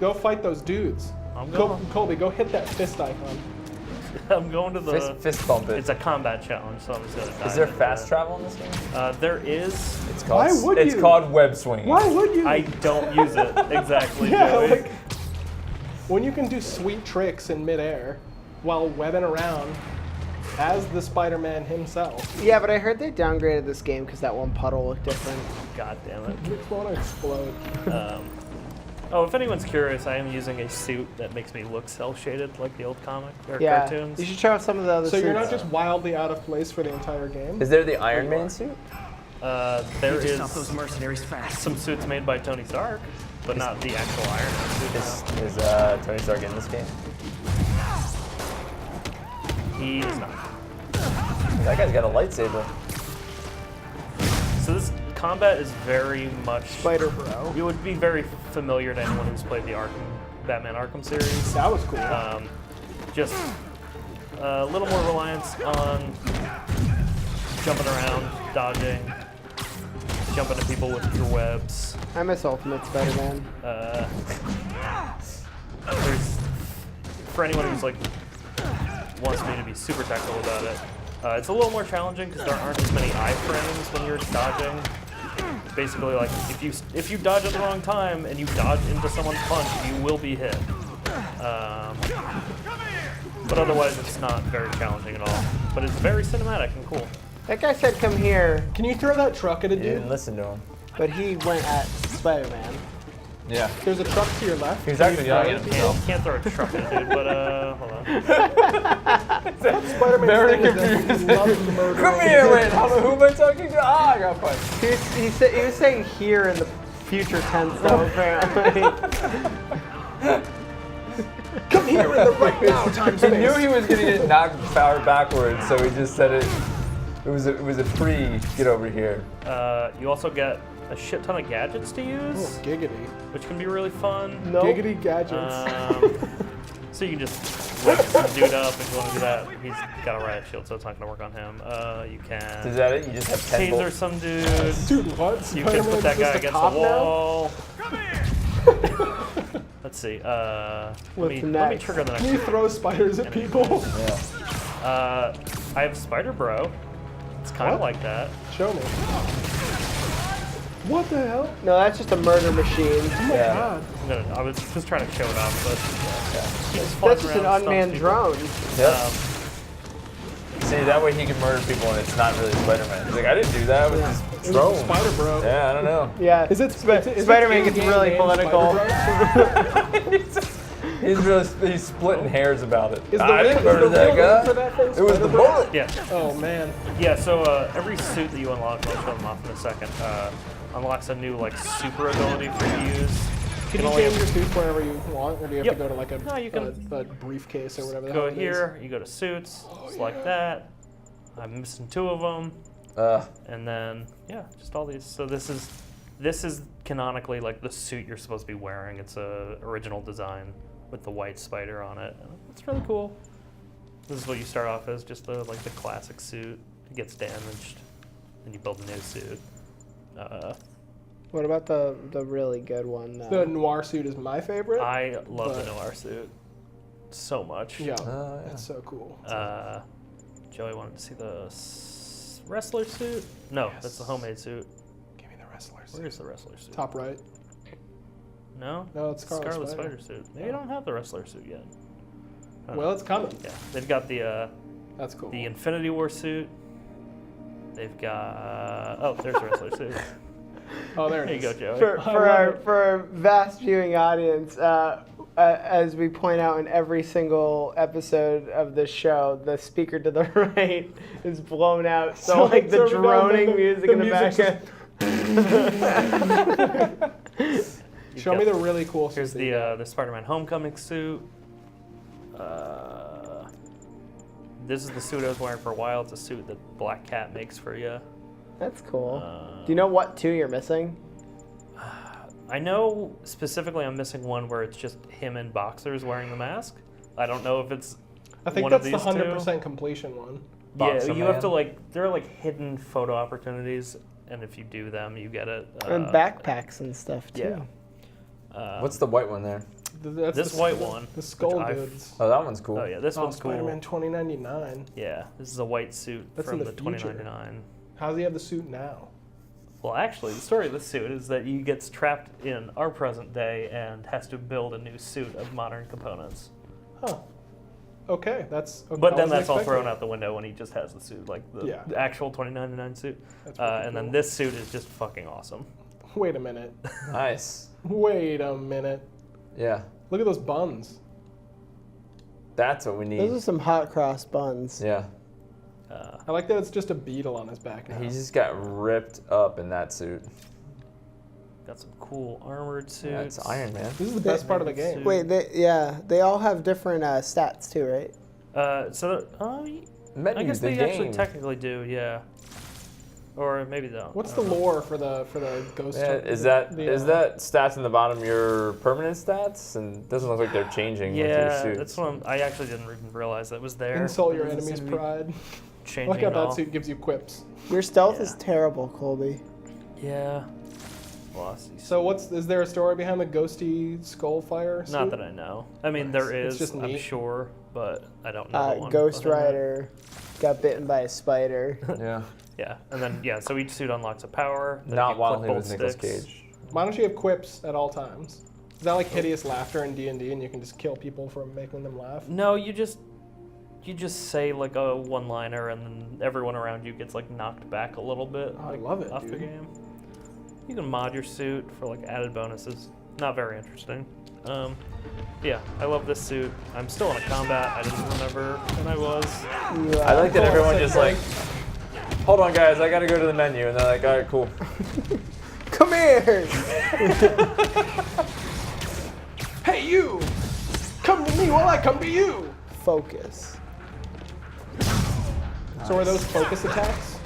Go fight those dudes. I'm Go, going. Colby, go hit that fist icon. I'm going to the. Fist bump it. It's a combat challenge, so I'm just gonna. Is dive there into fast it. travel in this game? There is. It's called. Why would it's you? called web swinging. Why would you? I don't use it exactly. yeah, Joey. like when you can do sweet tricks in midair while webbing around as the Spider-Man himself. Yeah, but I heard they downgraded this game because that one puddle looked different. God damn it. It's want to explode. Oh, if anyone's curious, I am using a suit that makes me look cel-shaded like the old comic or Yeah, cartoons. you should try out some of the other So you're not suits. just wildly out of place for the entire game? Is there the Iron Man suit? There is Stop those mercenaries fast. some suits made by Tony Stark, but not the actual Iron Man suit. Is Tony Stark in this game? He is not. That guy's got a lightsaber. So this combat is very much. Spider Bro. It would be very familiar to anyone who's played the Batman Arkham series. That was cool. Just a little more reliance on jumping around, dodging, jumping at people with your webs. I miss Ultimate Spider-Man. There's, for anyone who's like wants me to be super technical about it, it's a little more challenging because there aren't as many iframes when you're dodging. Basically, like if you dodge at the wrong time and you dodge into someone's punch, you will be hit. But otherwise, it's not very challenging at all. But it's very cinematic and cool. That guy said come here, Can you throw that truck at a You didn't dude? listen to him. but he went at Spider-Man. Yeah. There's a truck to your left. He was actually yelling at himself. Can't throw a truck at a dude, but hold on. Spider-Man Very thing is that he loves murdering. Come here, wait. Who am I talking to? Ah, I got punched. He was saying here in the future tense though, apparently. Come here in the right now time He knew space. he was gonna get knocked power backwards, so he just said it. It was a pre get over here. You also get a shit ton of gadgets to Oh, use, giggity. which can be really fun. Nope. Giggity gadgets. So you can just whip some dude up if you want to do that. He's got a riot shield, so it's not going to work on him. You Is can that it? You just have 10 taser bolts? some dude. Dude, what? You can put that guy just a against cop the now? wall. Let's see. Let What's me next? trigger the Can next you one. throw spiders at people? Yeah. I have Spider Bro. It's kind of What? like that. Show me. What the hell? No, that's just a murder machine. Oh my Yeah. god. I was just trying to show it off, but That's just an unmanned drone. Yep. See, that way he can murder people and it's not really Spider-Man. He's like, I didn't do that with It this was drone. Spider Bro. Yeah, I don't know. Yeah. Is it Spider-Man gets in-game really name political. Spider-Bro? He's splitting hairs about it. Is the I real- didn't is murder the that real name for guy. that thing It was the Spider-Bro? bullet. Yeah. Oh man. Yeah, so every suit that you unlock, I'll show them off in a second, unlocks a new like super ability for you to use. Can you only change have- your suit wherever you want, or do you have Yep. to go to like a, No, you can- a briefcase or whatever the Go hell it is? here, you go to suits, select that. I'm missing 2 of them, and then yeah, just all these. So this is canonically like the suit you're supposed to be wearing. It's a original design with the white spider on it. It's really cool. This is what you start off as, just the classic suit. It gets damaged, and you build a new suit. What about the really good one? The noir suit is my favorite. I love But- the noir suit so much. yeah, yeah. it's so cool. Joey wanted to see the wrestler suit. No, that's the homemade suit. Give me the wrestler suit. Where's the wrestler suit? Top right. No? No, it's Scarlet Spider. Spider suit. Maybe I don't have the wrestler suit yet. Well, it's coming. Yeah, they've got the That's cool. Infinity War suit. They've got there's the wrestler suit. Oh, there There it you is. go, Joey. For, I for, love our, it. for our vast viewing audience, as we point out in every single episode of this show, the speaker to the right is blown out. So like the so droning the music in the music's background. Show me the really cool Here's suit. that you got. the Spider-Man Homecoming suit. This is the suit I was wearing for a while. It's a suit that Black Cat makes for you. That's cool. Do you know what two you're missing? I know specifically I'm missing one where it's just him in boxers wearing the mask. I don't know if it's I think one that's of the these two. 100% completion one. Boxer Yeah, you have to Man. there are like hidden photo opportunities, and if you do them, you get it. And backpacks and stuff too. Yeah. What's the white one there? That's This the white skull- one, The skull which I've- dudes. Oh, that one's cool. Oh yeah, this Oh, one's cool. Spider-Man 2099. Yeah, this is a white suit That's from in the the future. 2099. How does he have the suit now? Well, actually, the story of this suit is that he gets trapped in our present day and has to build a new suit of modern components. Huh. Okay, that's. Okay, But I then wasn't that's all expecting thrown out the window when he just has the suit, like the Yeah. actual 2099 suit. That's pretty And then cool. this suit is just fucking awesome. Wait a minute. Nice. Wait a minute. Yeah. Look at those buns. That's what we Those are need. some hot cross buns. Yeah. I like that it's just a beetle on his back now. He just got ripped up in that suit. Got some cool armored suits. Yeah, it's Iron Man. This is the best part of the game. Suit. Wait, they all have different stats too, right? I Menu, guess the they game. actually technically do, yeah. Or maybe they don't. What's I the don't know. lore for the ghost? Yeah, turtle? is that The, that stats in the bottom your permanent stats? And it doesn't look like they're changing with your Yeah, suits. that's what I actually didn't even realize that was there. insult your It doesn't enemy's seem to be pride? Changing Look how at that all. suit gives you quips. Your stealth Yeah. is terrible, Colby. Yeah. Velocity So is there a story behind the ghosty skullfire suit? Not that I know. I mean, there It's is, just I'm neat. sure, but I don't know. the one Ghost behind that. Rider got bitten by a spider. Yeah. Yeah, and then so each suit unlocks a power. then if Not you while click he both was Nicolas sticks- Cage. Why don't you have quips at all times? Is that like hideous laughter in D&D and you can just kill people for making them laugh? No, you just say like a one-liner, and then everyone around you gets like knocked back a little bit. Oh, I like, love it, off the dude. game. You can mod your suit for like added bonuses. Not very interesting. Yeah, I love this suit. I'm still in a combat. I didn't remember when I was. I like that everyone just like, hold on guys, I gotta go to the menu. And they're like, all right, cool. Come here! Hey, you! Come to me while I come to you! Focus. So are those focus attacks?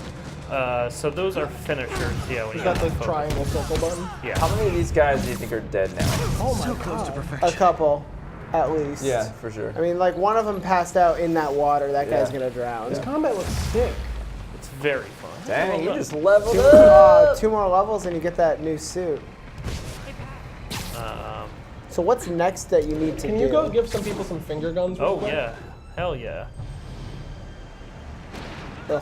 So those are finishers. Yeah, when Is you that get the focus. triangle circle button? Yeah. How many of these guys do you think are dead now? Oh my god. A couple, at least. Yeah, for sure. I mean, like one of them passed out in that water. That guy's Yeah. gonna drown. This combat looks sick. It's very fun. Dang, you done. just leveled up. 2 more levels and you get that new suit. So what's next that you need to Can do? you go give some people some finger guns real Oh quick? yeah, hell yeah. Ugh.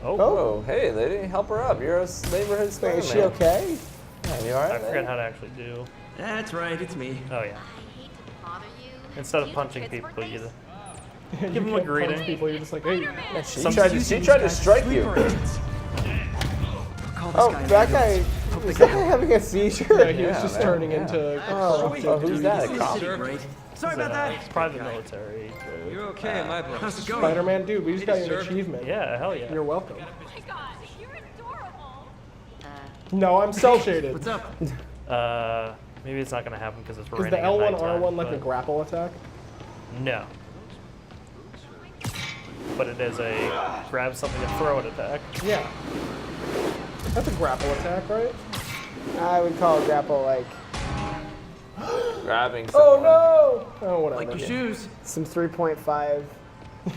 Oh, Oh, hey lady, help her up. You're a neighborhood Wait, Spiderman. is she okay? Yeah, you I alright? forget how to actually do. That's right, it's me. Oh yeah. I hate to bother you. Instead of You punching kids' people, birthdays? you You Give 'em a can't punch greeting. people, you're just like, hey. Yeah, she Some- tried to strike you. Oh, that guy. Is that guy having a seizure? Yeah, he was Yeah, just man, turning yeah. into Oh, Oh, who's that? A cop? Right. Sorry about that. it's private military. You're okay, my boy. How's it going? Spider-Man. Dude, we just got you an sir. achievement. Yeah, hell yeah. You're welcome. Oh my god, you're adorable. No, I'm cell-shaded. What's up? Maybe it's not gonna happen because it's Is raining. the at L1 nighttime, R1 like a but- grapple attack? No. But it is a grab something and throw it attack. Yeah. That's a grapple attack, right? I would call grapple like Grabbing Oh someone. no! Oh, whatever. Like your shoes. some 3.5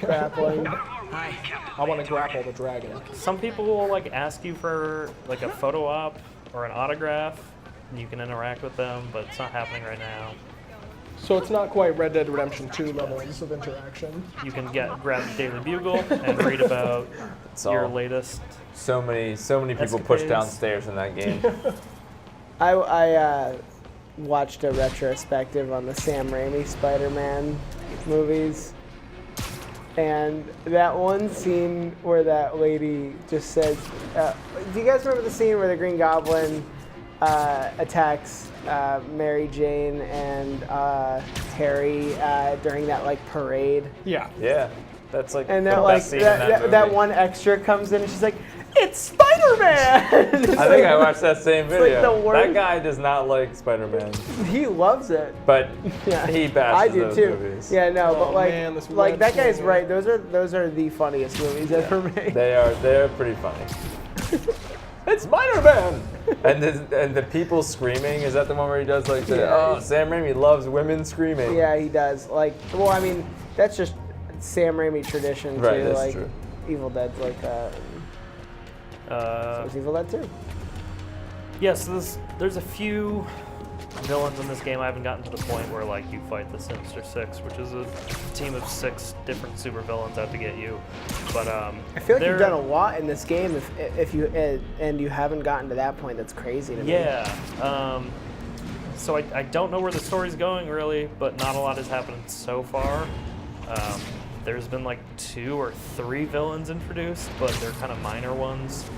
grappling. Hi. I want to grapple the dragon. Some people will like ask you for like a photo op or an autograph. And you can interact with them, but it's not happening right now. So it's not quite Red Dead Redemption 2 levels of interaction. You can grab the Daily Bugle and read about It's your all latest. so many people pushed Escapades. downstairs in that game. watched a retrospective on the Sam Raimi Spider-Man movies. And that one scene where that lady just says, do you guys remember the scene where the Green Goblin attacks Mary Jane and Harry during that like parade? Yeah. Yeah, that's like And the they're best like scene in that movie. that one extra comes in and she's like, "It's Spider-Man!" I think I watched that same like video. the worst. That guy does not like Spider-Man, He loves it. but Yeah. he I bashes do those too. movies. Yeah, no, but Oh, like, man, this like red that guy's swing. right. Those are the funniest movies ever made. They're pretty funny. It's Spider-Man! And the people screaming, is that the one where he does like the, Yeah. Sam Raimi loves women screaming. Yeah, he does. Like, well, I mean, that's just Sam Raimi tradition too. Right, that's like, true. Evil Dead's like that. So is Evil Dead too. Yeah, so there's a few villains in this game. I haven't gotten to the point where like you fight the Sinister Six, which is a team of 6 different super villains out to get you. But I feel like they're- you've done a lot in this game. If you and you haven't gotten to that point, that's crazy to me. Yeah. So I don't know where the story's going really, but not a lot has happened so far. There's been like 2 or 3 villains introduced, but they're kind of minor ones.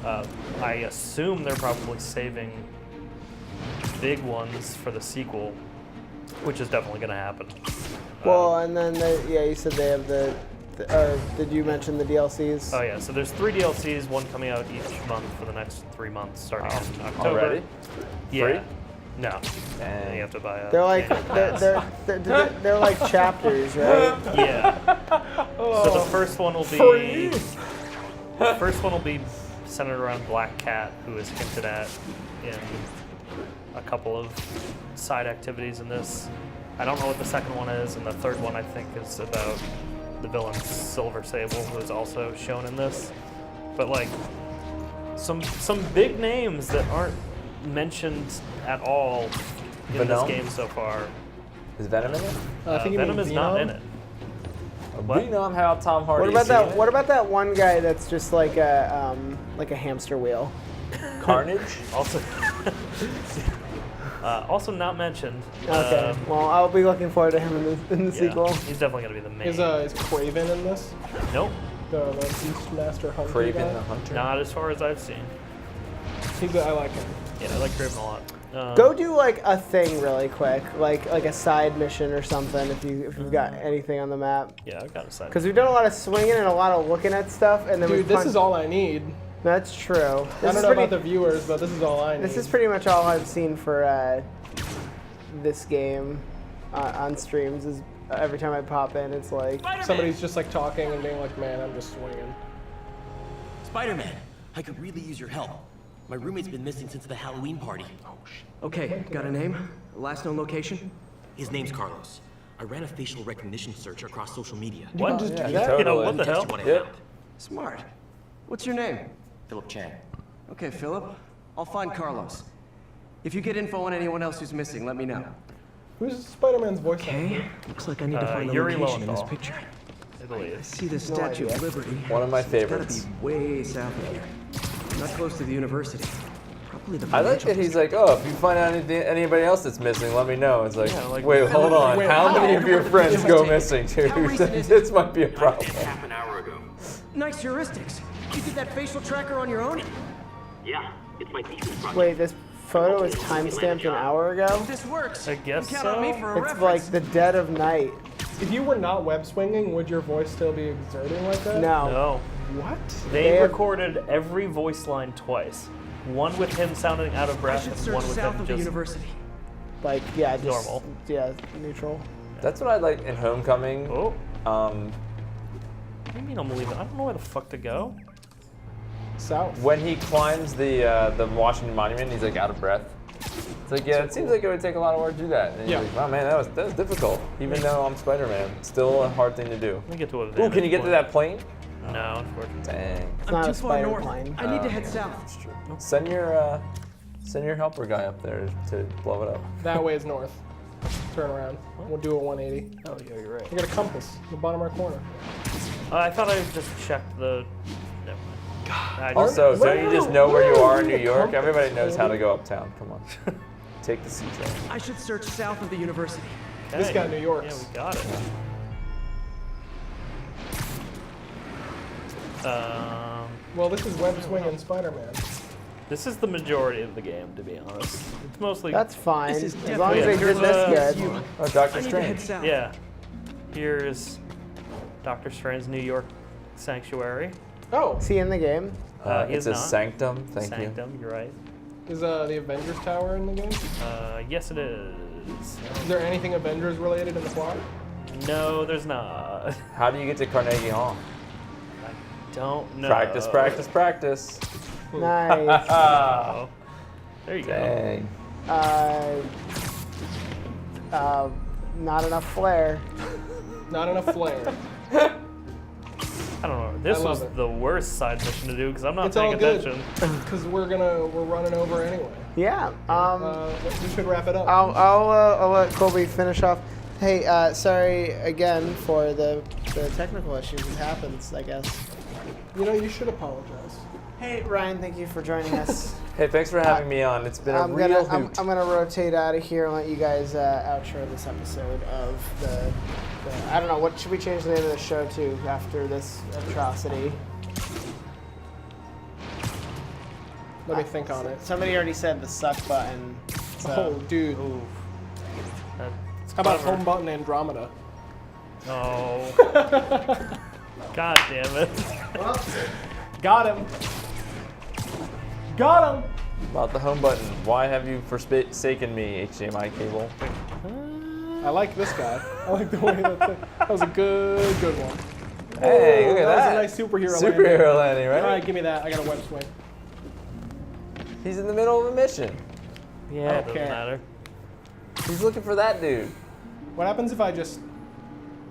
I assume they're probably saving big ones for the sequel, which is definitely going to happen. Well, and then you said they have or did you mention the DLCs? Oh yeah, so there's 3 DLCs, one coming out each month for the next 3 months, starting in October. Already? Yeah. Free? No. Dang. You have to buy a. They're like annual pass. they're like chapters, right? Yeah. So the first one will be. The first one will be centered around Black Cat, who is hinted at in a couple of side activities in this. I don't know what the second one is, and the third one I think is about the villain Silver Sable, who is also shown in this. But like some big names that aren't mentioned at all in this Venom? game so far. Is Venom in it? I think you Venom mean is not Venom. in it. What? We know how Tom Hardy What about is in that? it. What about that one guy that's just like a hamster wheel? Carnage? Also, also not mentioned. Okay. Well, I'll be looking forward to him in the Yeah, sequel. he's definitely gonna be the main. Is Craven in this? Nope, The Beastmaster Hunter Craven guy? the Hunter? not as far as I've seen. I like him. Yeah, I like Craven a lot. Go do like a thing really quick, like a side mission or something if you've got anything on the map. Yeah, I've got a side. Because we've done a lot of swinging and a lot of looking at stuff, and then Dude, this is all I need. That's true. I don't know about the viewers, but this is all I need. This is pretty much all I've seen for this game on streams. Is every time I pop in, it's like Somebody's just like talking and being like, man, I'm just swinging. Spider-Man, I could really use your help. My roommate's been missing since the Halloween party. Okay, got a name? Last known location? His name's Carlos. I ran a facial recognition search across social media. What? Just do Yeah, that? You know, totally. what the hell? What I Yep. found. Smart. What's your name? Philip Chang. Okay, Philip. I'll find Carlos. If you get info on anyone else who's missing, let me know. Who's Spider-Man's voice actor? Okay, looks like I need to find the Yuri location in this Lowenthal. picture. I I believe. see the Statue of Liberty. One of my So favorites. It's gotta be way south of here. Not close to the university. Probably the I like financial that he's like, oh, if you find out anybody else that's missing, let me know. It's like, Yeah, like- wait, hold on. Wait, how many of your friends go missing, How dude? recent is This might be a problem. Half an hour ago. Nice heuristics. You did that facial tracker on your own? Yeah, it's my thesis project. wait, this photo is timestamped an hour ago. This works. I guess Count on me so. for a It's reference. like the dead of night. If you were not web swinging, would your voice still be exerting like that? No. No. What? They They have- recorded every voice line twice. One with him sounding out of I breath, should and search one with south him of the just university. Like, yeah, just Normal. Yeah, neutral. That's what I like in Homecoming. Oh, Um, what do you mean I'm leaving? I don't know where the fuck to go. South. when he climbs the Washington Monument, he's like out of breath. It's like, yeah, it seems like it would take a lot of work to do that. And Yeah. he's like, wow, man, that was difficult. Even though I'm Spider-Man, still a hard thing to do. Let me get to a Ooh, can you get to that plane? No, unfortunately. Dang. not I'm a too far spider north. plane. I need to head south. That's true. Send your helper guy up there to blow it up. That way is north. Turn around. We'll do a 180. Oh, yeah, you're right. I got a compass in the bottom right corner. I thought I just checked the. Never mind. I just- Also, don't you just know where you are in New Where- York? Everybody knows how to go uptown. Come on. Take the C train. I should search south of the university. This Okay. got New York. Yeah, we got it. Well, this is web swing and Spider-Man. This is the majority of the game, to be honest. It's mostly. That's fine. This is As long as they definitely- did this Here's, good. Oh, Doctor I need to head Strange. south. Yeah. Here's Doctor Strange's New York sanctuary. Oh, Is he in the game? He It's is a not. sanctum. Thank you. Sanctum, you're right. is the Avengers Tower in the game? Yes, it is. Is there anything Avengers related in the plot? No, there's not. How do you get to Carnegie Hall? Don't know. Practice, practice, practice. Nice. Oh. There you go. Dang. Not enough flair. Not enough flair. I don't know. This I love was it. the worst side mission to do because I'm not It's paying all good attention. because we're running over anyway. Yeah. We should wrap it up. I'll let Colby finish off. Hey, sorry again for the technical issues. It happens, I guess. You know, you should apologize. Hey, Ryan, thank you for joining us. Hey, thanks for having me on. It's been a I'm real gonna hoot. I'm gonna rotate out of here and let you guys outro this episode of the I don't know, what should we change the name of the show to after this atrocity? Let me think on it. Somebody already said the suck button. Oh, dude. Ooh. That's How about clever. home button Andromeda? Oh. God damn it. Got him. Got him. About the home button. Why have you forsaken me, HDMI cable? I like this guy. I like the way that was a good one. Hey, look at That that. was a nice superhero landing. Superhero landing, right? All right, give me that. I got a web swing. He's in the middle of a mission. Yeah, it Okay. doesn't matter. He's looking for that dude. What happens if I just...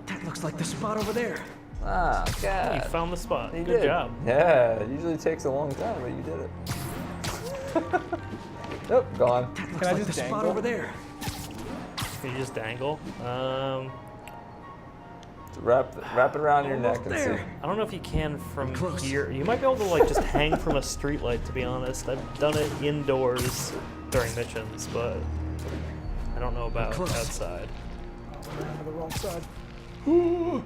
That looks like the spot over there. Ah, You God. found the spot. You Good did. job. Yeah, it usually takes a long time, but you did it. Nope, gone. That looks Can I like just the spot dangle? over there. Can you just dangle? Wrap it around your neck and see. There. I don't know if you can from Close. here. You might be able to like just hang from a streetlight. To be honest, I've done it indoors during missions, but I don't know about Close. outside. On the wrong side. Ooh.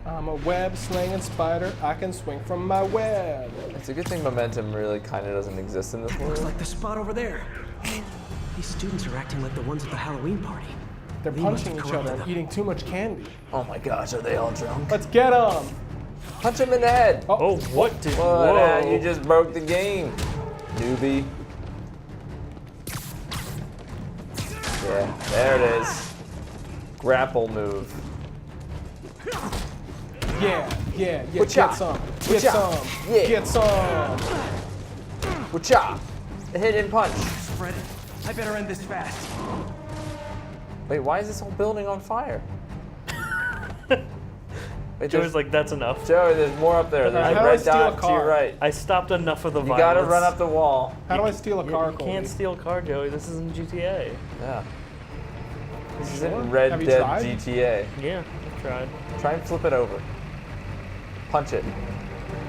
I'm a web slinging spider. I can swing from my web. It's a good thing momentum really kind of doesn't exist in this That looks world. like the spot over there. These students are acting like the ones at the Halloween party. They're They must punching have each other corrupted and them. eating too much candy. Oh my gosh, are they all drunk? Let's get them. Punch him in the head. Oh, what did? What? Whoa! You just broke the game, newbie. Yeah, there it is. Grapple move. Yeah. Whatcha? Get some. Get Whatcha? some. Yeah. Get some. Wacha! The hidden punch. Fred, I better end this fast. Wait, why is this whole building on fire? Wait, Joey's like, that's enough. Joey, there's more up there. There's How a do I red steal a dot to car? your right. I stopped enough of the You violence. gotta run up the wall. How do I steal a car, You Colby? can't steal a car, Joey. This isn't GTA. Yeah. This is Sure? in Red Have you Dead tried? GTA. Yeah, I've tried. Try and flip it over. Punch it.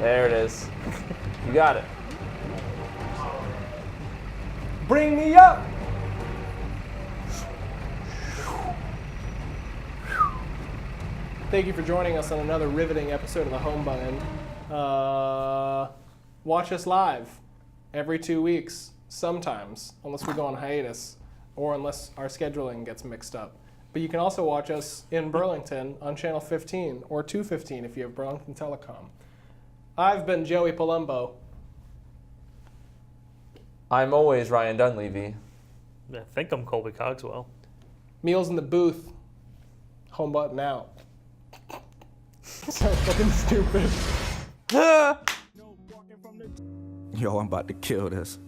There it is. You got it. Bring me up. Thank you for joining us on another riveting episode of the Home Button. Watch us live every 2 weeks, sometimes, unless we go on hiatus or unless our scheduling gets mixed up. But you can also watch us in Burlington on Channel 15 or 215 if you have Burlington Telecom. I've been Joey Palumbo. I'm always Ryan Dunleavy. I think I'm Colby Cogswell. Meals in the booth. Home Button out. So fucking stupid. Yo, I'm about to kill this.